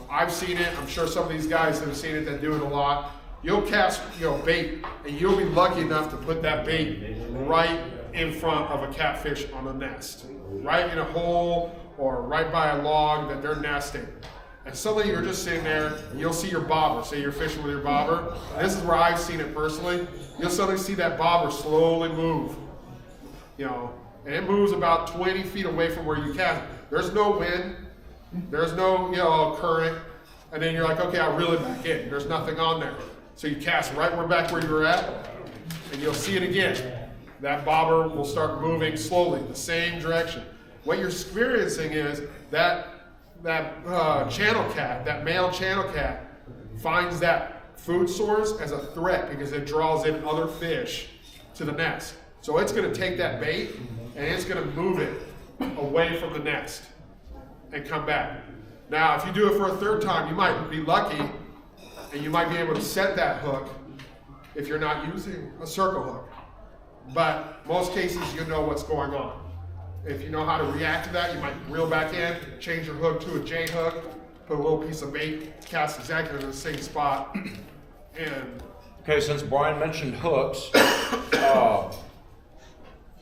I've seen it. I'm sure some of these guys have seen it that do it a lot. You'll cast, bait, and you'll be lucky enough to put that bait right in front of a catfish on a nest, right in a hole or right by a log that they're nesting. And suddenly you're just sitting there, and you'll see your bobber. Say you're fishing with your bobber. And this is where I've seen it personally. You'll suddenly see that bobber slowly move. You know, and it moves about 20 feet away from where you cast. There's no wind. There's no, you know, current. And then you're like, okay, I'll reel it back in. There's nothing on there. So you cast right back where you were at, and you'll see it again. That bobber will start moving slowly, the same direction. What you're experiencing is that channel cat, that male channel cat, finds that food source as a threat because it draws in other fish to the nest. So it's going to take that bait and it's going to move it away from the nest and come back. Now, if you do it for a third time, you might be lucky and you might be able to set that hook if you're not using a circle hook. But most cases, you know what's going on. If you know how to react to that, you might reel back in, change your hook to a J hook, put a little piece of bait, cast exactly in the same spot, and... Okay, since Bryan mentioned hooks,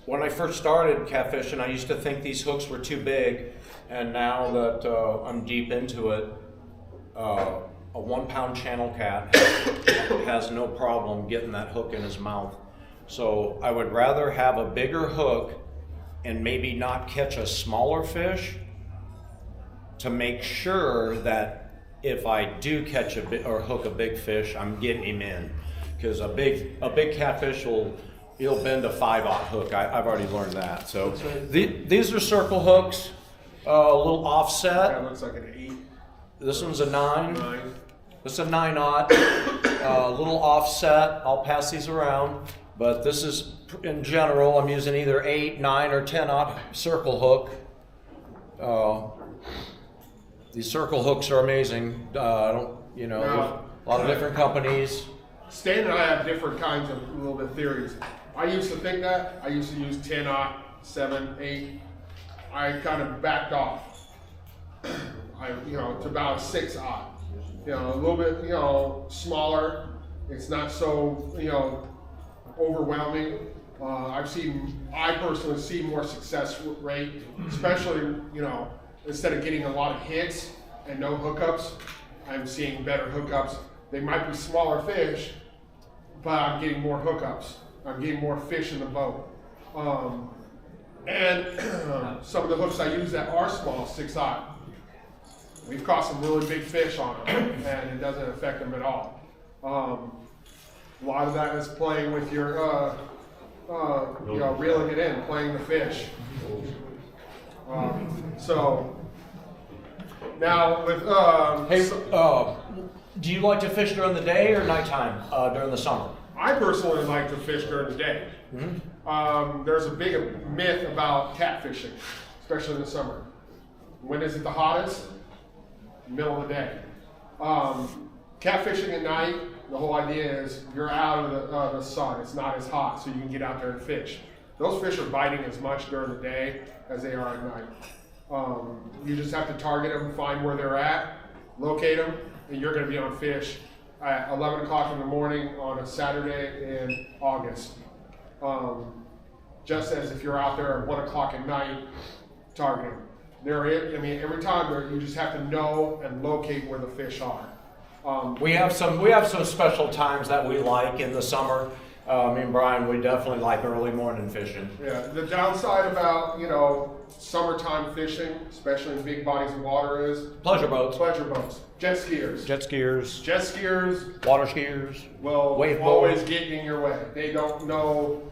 when I first started catfishing, I used to think these hooks were too big, and now that I'm deep into it, a 1 pound channel cat has no problem getting that hook in his mouth. So I would rather have a bigger hook and maybe not catch a smaller fish to make sure that if I do catch or hook a big fish, I'm getting him in. Because a big catfish he'll bend a 5/0 hook. I've already learned that. So these are circle hooks, a little offset. That looks like an 8. This one's a 9. 9. This is a 9/0, a little offset. I'll pass these around, but this is, in general, I'm using either 8, 9, or 10/0 circle hook. These circle hooks are amazing. I don't, you know, a lot of different companies. Stan and I have different kinds of little bit theories. I used to think that. I used to use 10/0, 7, 8. I kind of backed off. To about a 6/0. A little bit, smaller. It's not so, overwhelming. I personally see more success rate, especially, instead of getting a lot of hits and no hookups, I'm seeing better hookups. They might be smaller fish, but I'm getting more hookups. I'm getting more fish in the boat. And some of the hooks I use that are small, 6/0, we've caught some really big fish on them, and it doesn't affect them at all. A lot of that is playing with your, reeling it in, playing the fish. So now with Do you like to fish during the day or nighttime during the summer? I personally like to fish during the day. Mm-hmm. There's a big myth about catfishing, especially in the summer. When is it the hottest? Middle of the day. Catfishing at night, the whole idea is you're out of the sun. It's not as hot, so you can get out there and fish. Those fish are biting as much during the day as they are at night. You just have to target them, find where they're at, locate them, and you're going to be on fish at 11 o'clock in the morning on a Saturday in August. Just as if you're out there at 1 o'clock at night targeting. Every time you just have to know and locate where the fish are. We have some special times that we like in the summer. Me and Bryan, we definitely like early morning fishing. Yeah, the downside about, summertime fishing, especially in big bodies of water, is pleasure boats, jet skiers, water skiers, will wave always boats. get in your way. They don't know,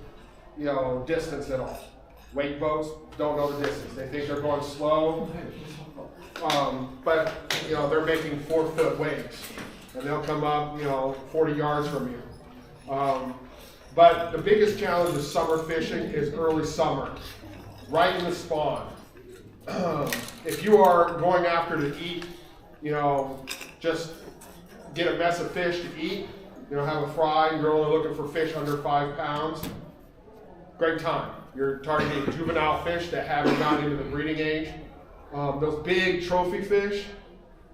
distance at all. Wake boats don't know the distance. They think they're going slow, but they're making 4-foot waves, and they'll come up 40 yards from you. But the biggest challenge of summer fishing is early summer, right in the spawn. If you are going after to eat, just get a mess of fish to eat, have a fry, you're only looking for fish under 5 pounds, great time. You're targeting juvenile fish that haven't gotten into the breeding age. Those big trophy fish,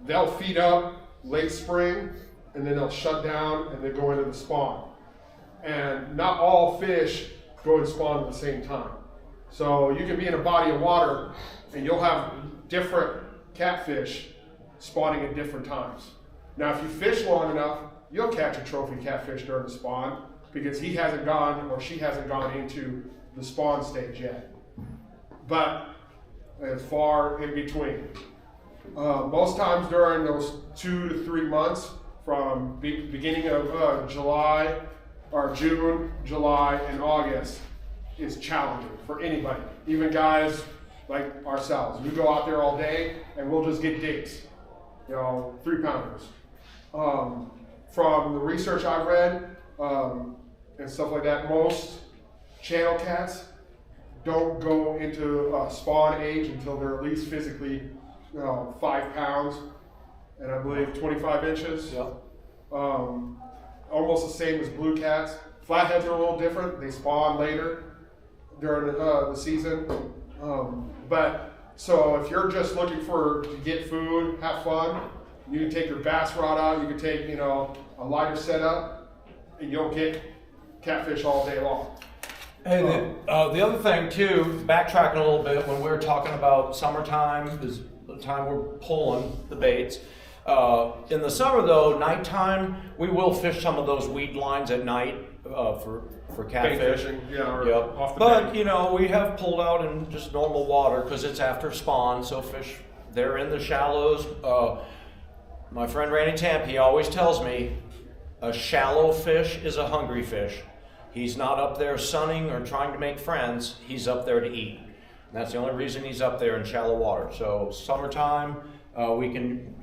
they'll feed up late spring, and then they'll shut down and then go into the spawn. And not all fish go and spawn at the same time. So you can be in a body of water and you'll have different catfish spawning at different times. Now, if you fish long enough, you'll catch a trophy catfish during the spawn because he hasn't gone or she hasn't gone into the spawn stage yet. But it's far in between. Most times during those 2 to 3 months, from beginning of July or June, July, and August, is challenging for anybody, even guys like ourselves. We go out there all day and we'll just get digs, 3-pounders. From the research I've read and stuff like that, most channel cats don't go into spawn age until they're at least physically 5 pounds and I believe 25 inches. Yep. Almost the same as blue cats. Flatheads are a little different. They spawn later during the season. But so if you're just looking to get food, have fun, you can take your bass rod out, you can take, a lighter setup, and you'll get catfish all day long. Hey, the other thing too, backtracking a little bit, when we were talking about summertime is the time we're pulling the baits. In the summer though, nighttime, we will fish some of those weed lines at night for catfish. Bait fishing, or Yep. off the But bank. we have pulled out in just normal water because it's after spawn, so fish, they're in the shallows. My friend Randy Tamp, he always tells me a shallow fish is a hungry fish. He's not up there sunning or trying to make friends, he's up there to eat. And that's the only reason he's up there in shallow water. So summertime, we can,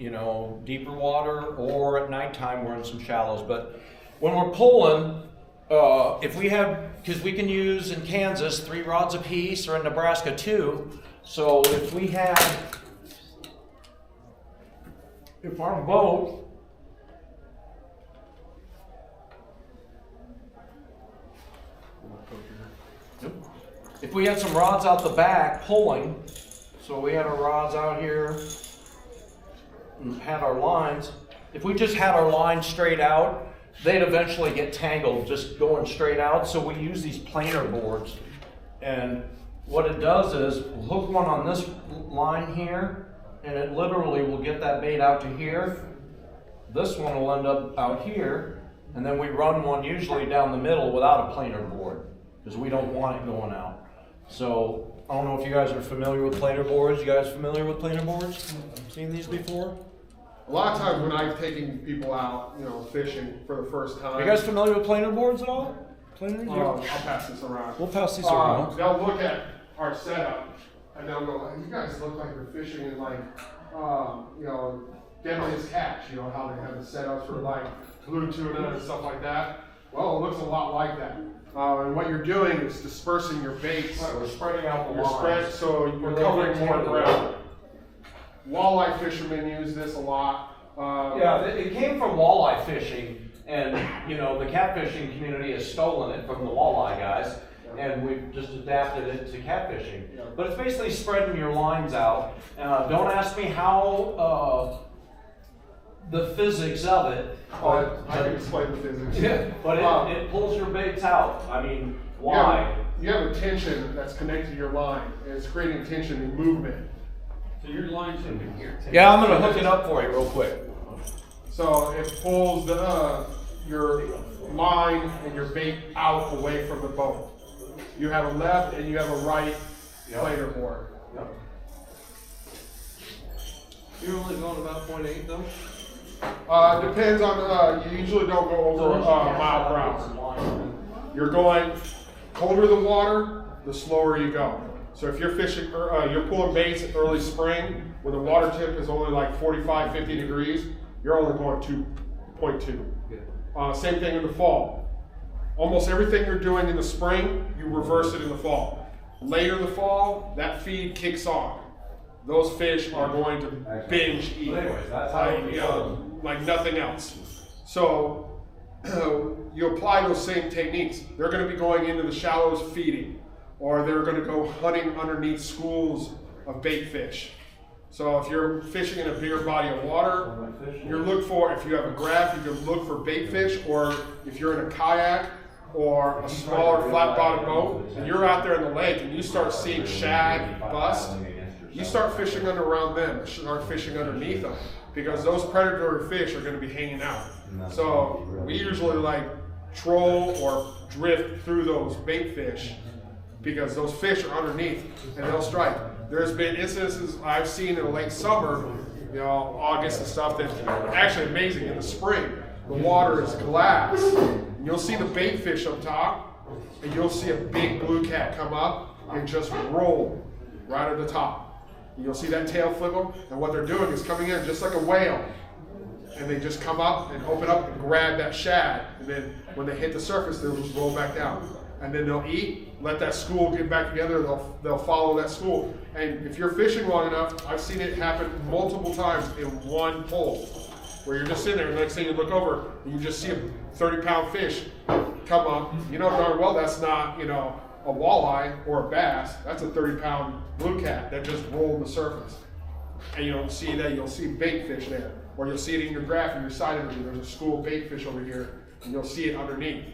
deeper water, or at nighttime we're in some shallows. But when we're pulling, if we have, because we can use in Kansas 3 rods apiece, or in Nebraska 2. So if our boat if we had some rods out the back pulling, so we had our rods out here and had our lines, if we just had our lines straight out, they'd eventually get tangled just going straight out. So we use these planer boards, and what it does is we'll hook one on this line here, and it literally will get that bait out to here. This one will end up out here, and then we run one usually down the middle without a planer board because we don't want it going out. So I don't know if you guys are familiar with planer boards. You guys familiar with planer boards? Seen these before? A lot of times when I'm taking people out, fishing for the first time. Are you guys familiar with planer boards at all? Planers? I'll pass this around. We'll pass these around. They'll look at our setup and they'll go, you guys look like you're fishing in Deadliest Catch, how they have the setups for blue tuna and stuff like that. Well, it looks a lot like that. And what you're doing is dispersing your baits. We're spreading out the You're lines. so you're covering more ground. Walleye fishermen use this a lot. Yeah, it came from walleye fishing, and the catfishing community has stolen it from the walleye guys, and we've just adapted it to catfishing. But it's basically spreading your lines out. Don't ask me how the physics of it. I can explain the physics. Yeah, but it pulls your baits out. I mean, why? You have a tension that's connected to your line, and it's creating tension and movement. So your line's in here. Yeah, I'm gonna hook it up for you real quick. So it pulls your line and your bait out away from the boat. You have a left and you have a right planer board. Yep. You're only going about 0.8 though? Depends on, you usually don't go over mile per hour. You're going colder the water, the slower you go. So if you're fishing, you're pulling baits in early spring, when the water temp is only like 45, 50 degrees, you're only going 2.2. Same thing in the fall. Almost everything you're doing in the spring, you reverse it in the fall. Later in the fall, that feed kicks on. Those fish are going to binge eat. But anyways, that's how Like nothing else. So you apply those same techniques. They're going to be going into the shallows feeding, or they're going to go hunting underneath schools of bait fish. So if you're fishing in a bigger body of water, if you have a graph, you can look for bait fish, or if you're in a kayak or a smaller flat bottom boat, and you're out there in the lake and you start seeing shad bust, you start fishing around them, start fishing underneath them, because those predatory fish are going to be hanging out. So we usually like troll or drift through those bait fish because those fish are underneath and they'll strike. There's been instances I've seen in the late summer, you know, August and stuff, that's actually amazing. In the spring, the water is glass. And you'll see the bait fish up top, and you'll see a big blue cat come up and just roll right at the top. And you'll see that tail flip them, and what they're doing is coming in just like a whale. And they just come up and open up and grab that shad, and then when they hit the surface, they'll just roll back down. And then they'll eat, let that school get back together, they'll follow that school. And if you're fishing long enough, I've seen it happen multiple times in one pole, where you're just sitting there, and next thing you look over, and you just see a 30-pound fish come up. You know darn well that's not, you know, a walleye or a bass. That's a 30-pound blue cat that just rolled the surface. And you don't see that, you'll see bait fish there. Or you'll see it in your graph in your side of it. There's a school of bait fish over here, and you'll see it underneath.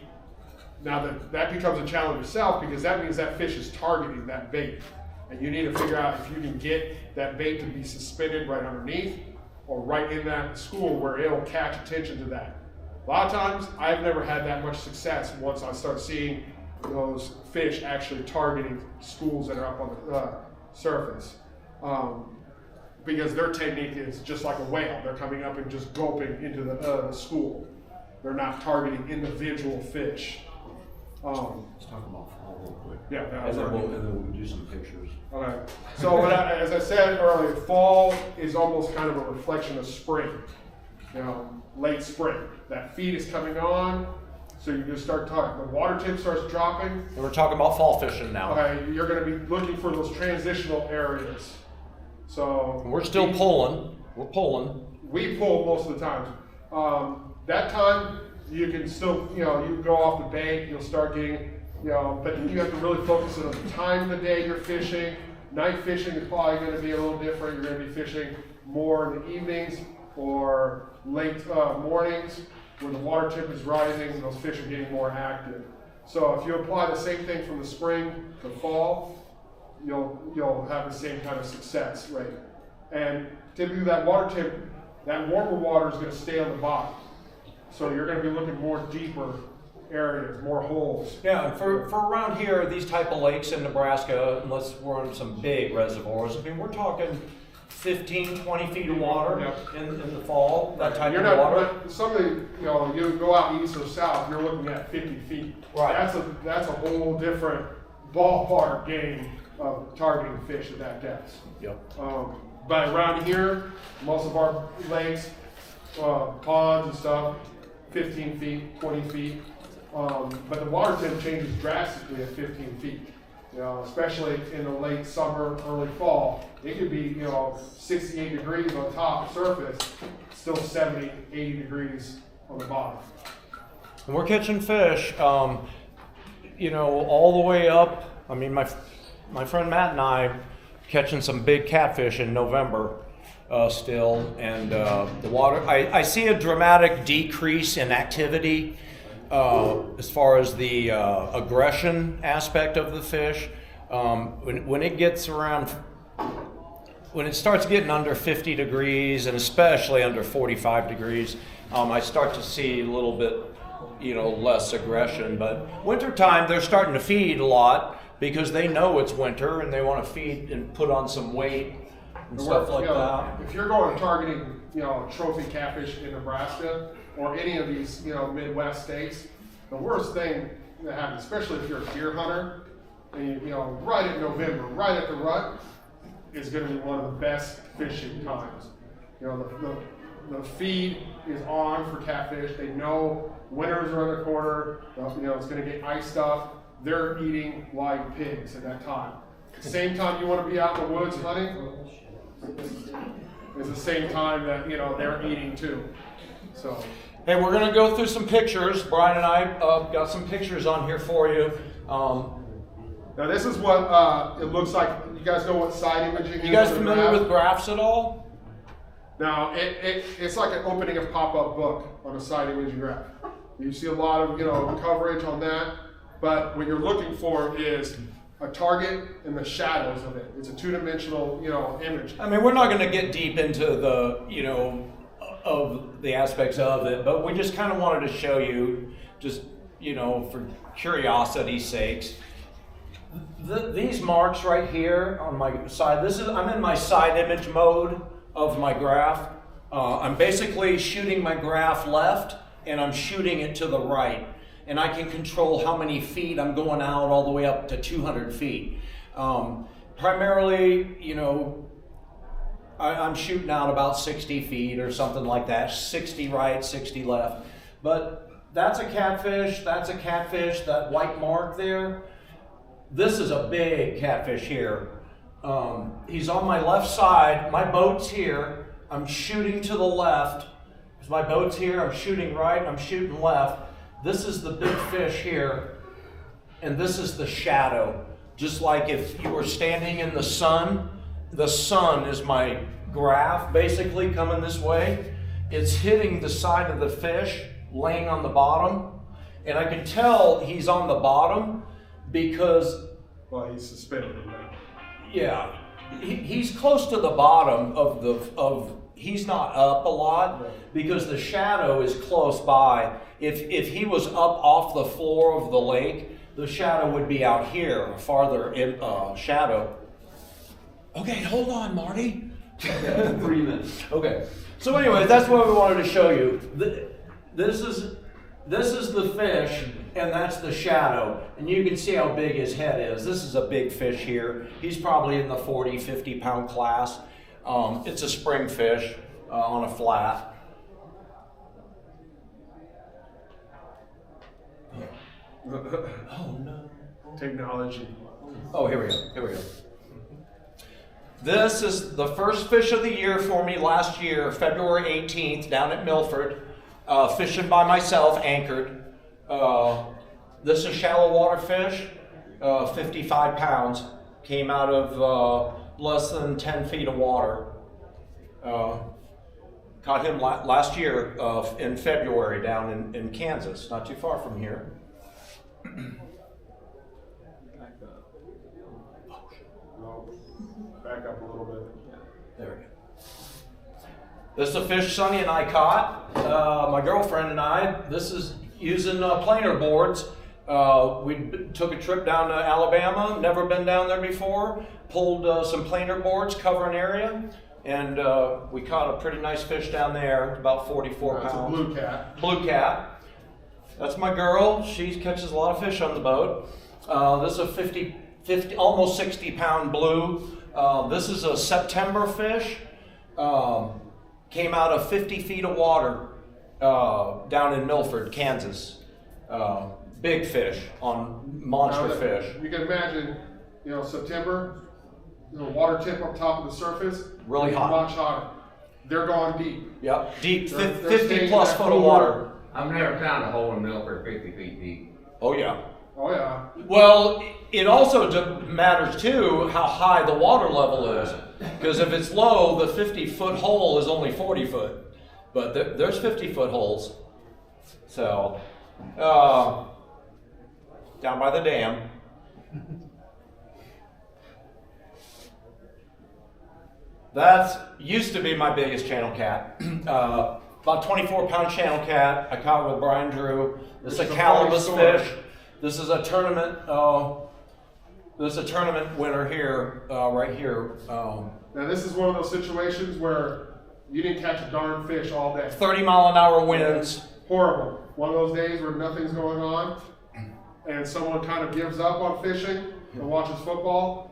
Now that becomes a challenge itself, because that means that fish is targeting that bait. And you need to figure out if you can get that bait to be suspended right underneath or right in that school where it'll catch attention to that. A lot of times, I've never had that much success once I start seeing those fish actually targeting schools that are up on the surface. Because their technique is just like a whale. They're coming up and just gulping into the school. They're not targeting individual fish. Let's talk about fall real quick. Yeah, And then we'll do some pictures. Okay. So as I said earlier, fall is almost kind of a reflection of spring. You know, late spring. That feed is coming on, so you just start talking. The water temp starts dropping. And we're talking about fall fishing now. Okay, you're going to be looking for those transitional areas. So We're still pulling. We're pulling. we pull most of the time. That time you can still, you know, you go off the bank, you'll start getting, you know, but you have to really focus on the time of the day you're fishing. Night fishing is probably going to be a little different. You're going to be fishing more in the evenings or late mornings when the water temp is rising and those fish are getting more active. So if you apply the same thing from the spring to fall, you'll have the same kind of success rate. And typically that water temp, that warmer water is going to stay on the bottom. So you're going to be looking more deeper areas, more holes. Yeah, and for around here, these type of lakes in Nebraska, unless we're on some big reservoirs, I mean, we're talking 15, 20 feet of water in the fall, that type of water. Some of the, you know, you go out east or south, you're looking at 50 feet. Right. That's a whole different ballpark game of targeting fish at that depth. Yep. But around here, most of our lakes, ponds and stuff, 15 feet, 20 feet. But the water temp changes drastically at 15 feet. You know, especially in the late summer, early fall. It could be, you know, 68 degrees on top surface, still 70, 80 degrees on the bottom. And we're catching fish, you know, all the way up. I mean, my friend Matt and I catching some big catfish in November still, and the water. I see a dramatic decrease in activity as far as the aggression aspect of the fish. When it gets around, when it starts getting under 50 degrees, and especially under 45 degrees, I start to see a little bit, you know, less aggression. But wintertime, they're starting to feed a lot because they know it's winter and they want to feed and put on some weight and stuff like that. If you're going targeting, you know, trophy catfish in Nebraska or any of these, you know, Midwest states, the worst thing that happens, especially if you're a deer hunter, and you know, right at November, right at the rut, is going to be one of the best fishing times. You know, the feed is on for catfish. They know winters are on the corner. You know, it's going to get iced up. They're eating like pigs at that time. Same time you want to be out in the woods hunting is the same time that, you know, they're eating too. So. Hey, we're going to go through some pictures. Bryan and I got some pictures on here for you. Now this is what it looks like. You guys know what side imaging is? You guys familiar with graphs at all? Now it's like an opening a pop-up book on a side imaging graph. You see a lot of, you know, coverage on that, but what you're looking for is a target and the shadows of it. It's a two-dimensional, image. I mean, we're not going to get deep into the, of the aspects of it, but we just kind of wanted to show you, just, for curiosity's sakes. These marks right here on my side, I'm in my side image mode of my graph. I'm basically shooting my graph left and I'm shooting it to the right. And I can control how many feet I'm going out all the way up to 200 feet. Primarily, I'm shooting out about 60 feet or something like that, 60 right, 60 left. But that's a catfish, that white mark there. This is a big catfish here. He's on my left side, my boat's here, I'm shooting to the left. My boat's here, I'm shooting right, I'm shooting left. This is the big fish here, and this is the shadow. Just like if you were standing in the sun is my graph basically coming this way. It's hitting the side of the fish, laying on the bottom, and I can tell he's on the bottom because... Well, he's suspended in that. Yeah, he's close to the bottom he's not up a lot because the shadow is close by. If he was up off the floor of the lake, the shadow would be out here, farther in shadow. Okay, hold on, Marty. 3 minutes. Okay. So anyway, that's what we wanted to show you. This is the fish, and that's the shadow. And you can see how big his head is. This is a big fish here. He's probably in the 40, 50 pound class. It's a spring fish on a flat. Oh no. Technology. Oh, here we go. This is the first fish of the year for me last year, February 18th, down at Milford, fishing by myself, anchored. This is shallow water fish, 55 pounds, came out of less than 10 feet of water. Caught him last year in February down in Kansas, not too far from here. Back up a little bit. There we go. This is a fish Sonny and I caught. My girlfriend and I. This is using planer boards. We took a trip down to Alabama, never been down there before, pulled some planer boards, cover an area, and we caught a pretty nice fish down there, about 44 That's pounds. a blue cat. Blue cat. That's my girl. She catches a lot of fish on the boat. This is a 50, almost 60 pound blue. This is a September fish. Came out of 50 feet of water down in Milford, Kansas. Big fish on monster Now, fish. You can imagine, September, water temp up top of the surface. Really hot. Much hotter. They're going deep. Yep, deep, They're 50 staying plus in that foot of cooler. water. I've never found a hole in Milford 50 feet deep. Oh yeah. Oh yeah. Well, it also matters too how high the water level is. Because if it's low, the 50-foot hole is only 40 foot. But there's 50-foot holes. So, down by the dam. That used to be my biggest channel cat. About 24 pound channel cat I caught with Bryan Drew. This is a calamus fish. This is a tournament. This is a tournament winner here, right here. Now this is one of those situations where you didn't catch a darn fish all day. 30-mile-an-hour winds. Horrible. One of those days where nothing's going on, and someone kind of gives up on fishing and watches football.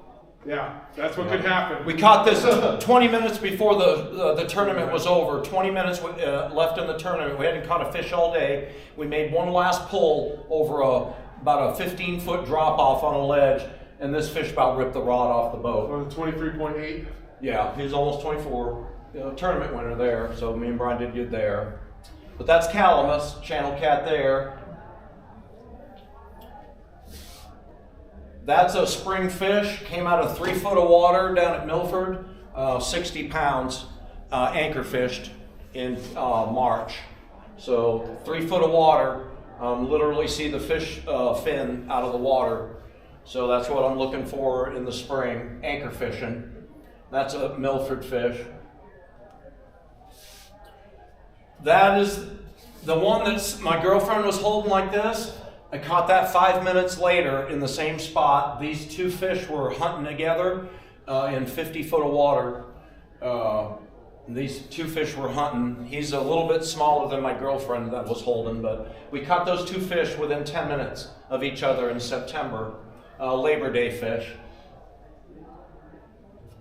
Yeah, that's what could happen. We caught this 20 minutes before the tournament was over. 20 minutes left in the tournament. We hadn't caught a fish all day. We made one last pull over about a 15-foot drop off on a ledge, and this fish about ripped the rod off the boat. On the 23.8. Yeah, he was almost 24. Tournament winner there, so me and Bryan did good there. But that's calamus, channel cat there. That's a spring fish, came out of 3 foot of water down at Milford, 60 pounds, anchor fished in March. So 3 foot of water, literally see the fish fin out of the water. So that's what I'm looking for in the spring, anchor fishing. That's a Milford fish. That is the one that my girlfriend was holding like this. I caught that 5 minutes later in the same spot. These two fish were hunting together in 50 foot of water. These two fish were hunting. He's a little bit smaller than my girlfriend that was holding, but we caught those two fish within 10 minutes of each other in September. Labor Day fish.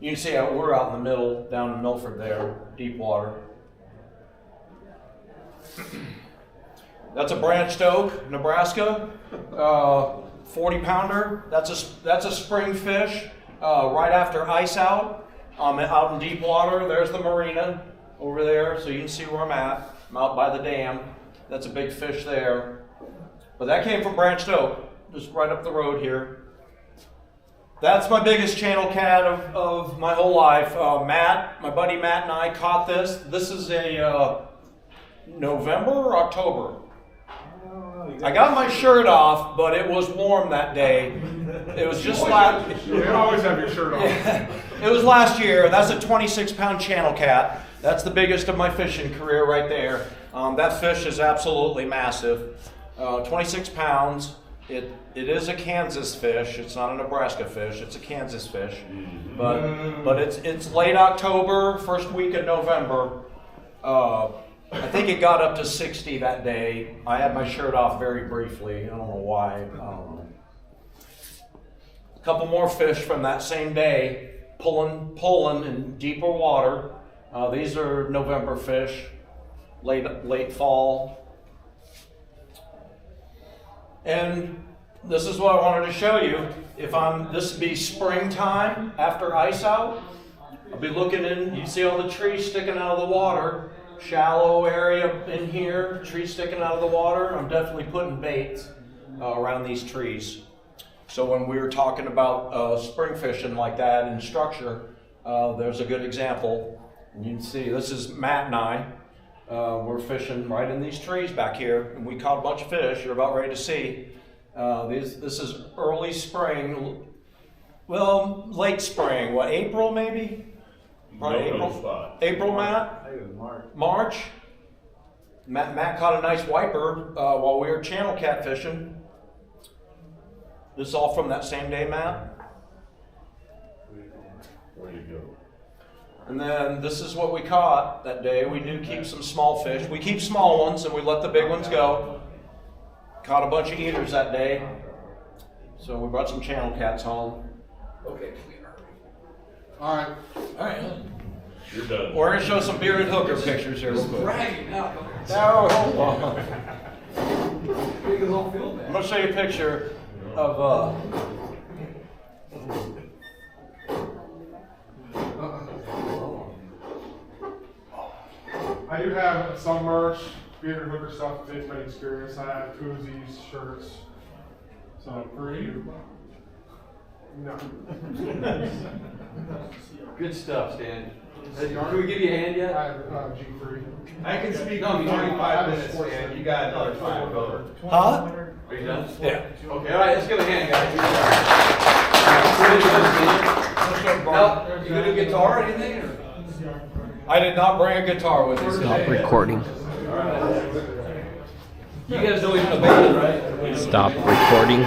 You can see how we're out in the middle, down in Milford there, deep water. That's a branched oak, Nebraska, 40 pounder. That's a spring fish, right after ice out. Out in deep water. There's the marina over there, so you can see where I'm at. I'm out by the dam. That's a big fish there. But that came from branched oak, just right up the road here. That's my biggest channel cat of my whole life. Matt, my buddy Matt and I caught this. This is a November or October. I got my shirt off, but it was warm that day. It was just last. You always have your shirt on. Yeah, it was last year. That's a 26-pound channel cat. That's the biggest of my fishing career right there. That fish is absolutely massive. 26 pounds. It is a Kansas fish. It's not a Nebraska fish. It's a Kansas fish. But it's late October, first week of November. I think it got up to 60 that day. I had my shirt off very briefly. I don't know why. A couple more fish from that same day, pulling in deeper water. These are November fish, late fall. And this is what I wanted to show you. This would be springtime after ice out. I'll be looking in, you see all the trees sticking out of the water. Shallow area in here, trees sticking out of the water. I'm definitely putting bait around these trees. So when we were talking about spring fishing like that in structure, there's a good example. And you can see this is Matt and I. We're fishing right in these trees back here, and we caught a bunch of fish. You're about ready to see. This is early spring, well, late spring. What, April maybe? Probably April. April, Matt? I think it was March. March. Matt caught a nice wiper while we were channel catfishing. This is all from that same day, Matt. Where you go? And then this is what we caught that day. We do keep some small fish. We keep small ones and we let the big ones go. Caught a bunch of eaters that day. So we brought some channel cats home. Okay. All right. All right. You're done. We're going to show some bearded hooker pictures here real quick. Bragging now. No, hold on. Big as all field, man. I'm going to show you a picture of I do have some merch, bearded hooker stuff that anybody experience. I have koozies, shirts. So for you. No. Good stuff, Stan. Can we give you a hand I yet? have G3. I can speak No, in you don't. 25 minutes, man. You got another 5 over. Huh? Are you done? Yeah. Okay, all right, let's give a hand, guys. Now, you gonna do guitar or anything? Or? I did not bring a guitar with me Stop today. recording. You guys know even a band, right? Stop recording.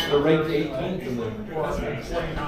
They're ranked 18th in the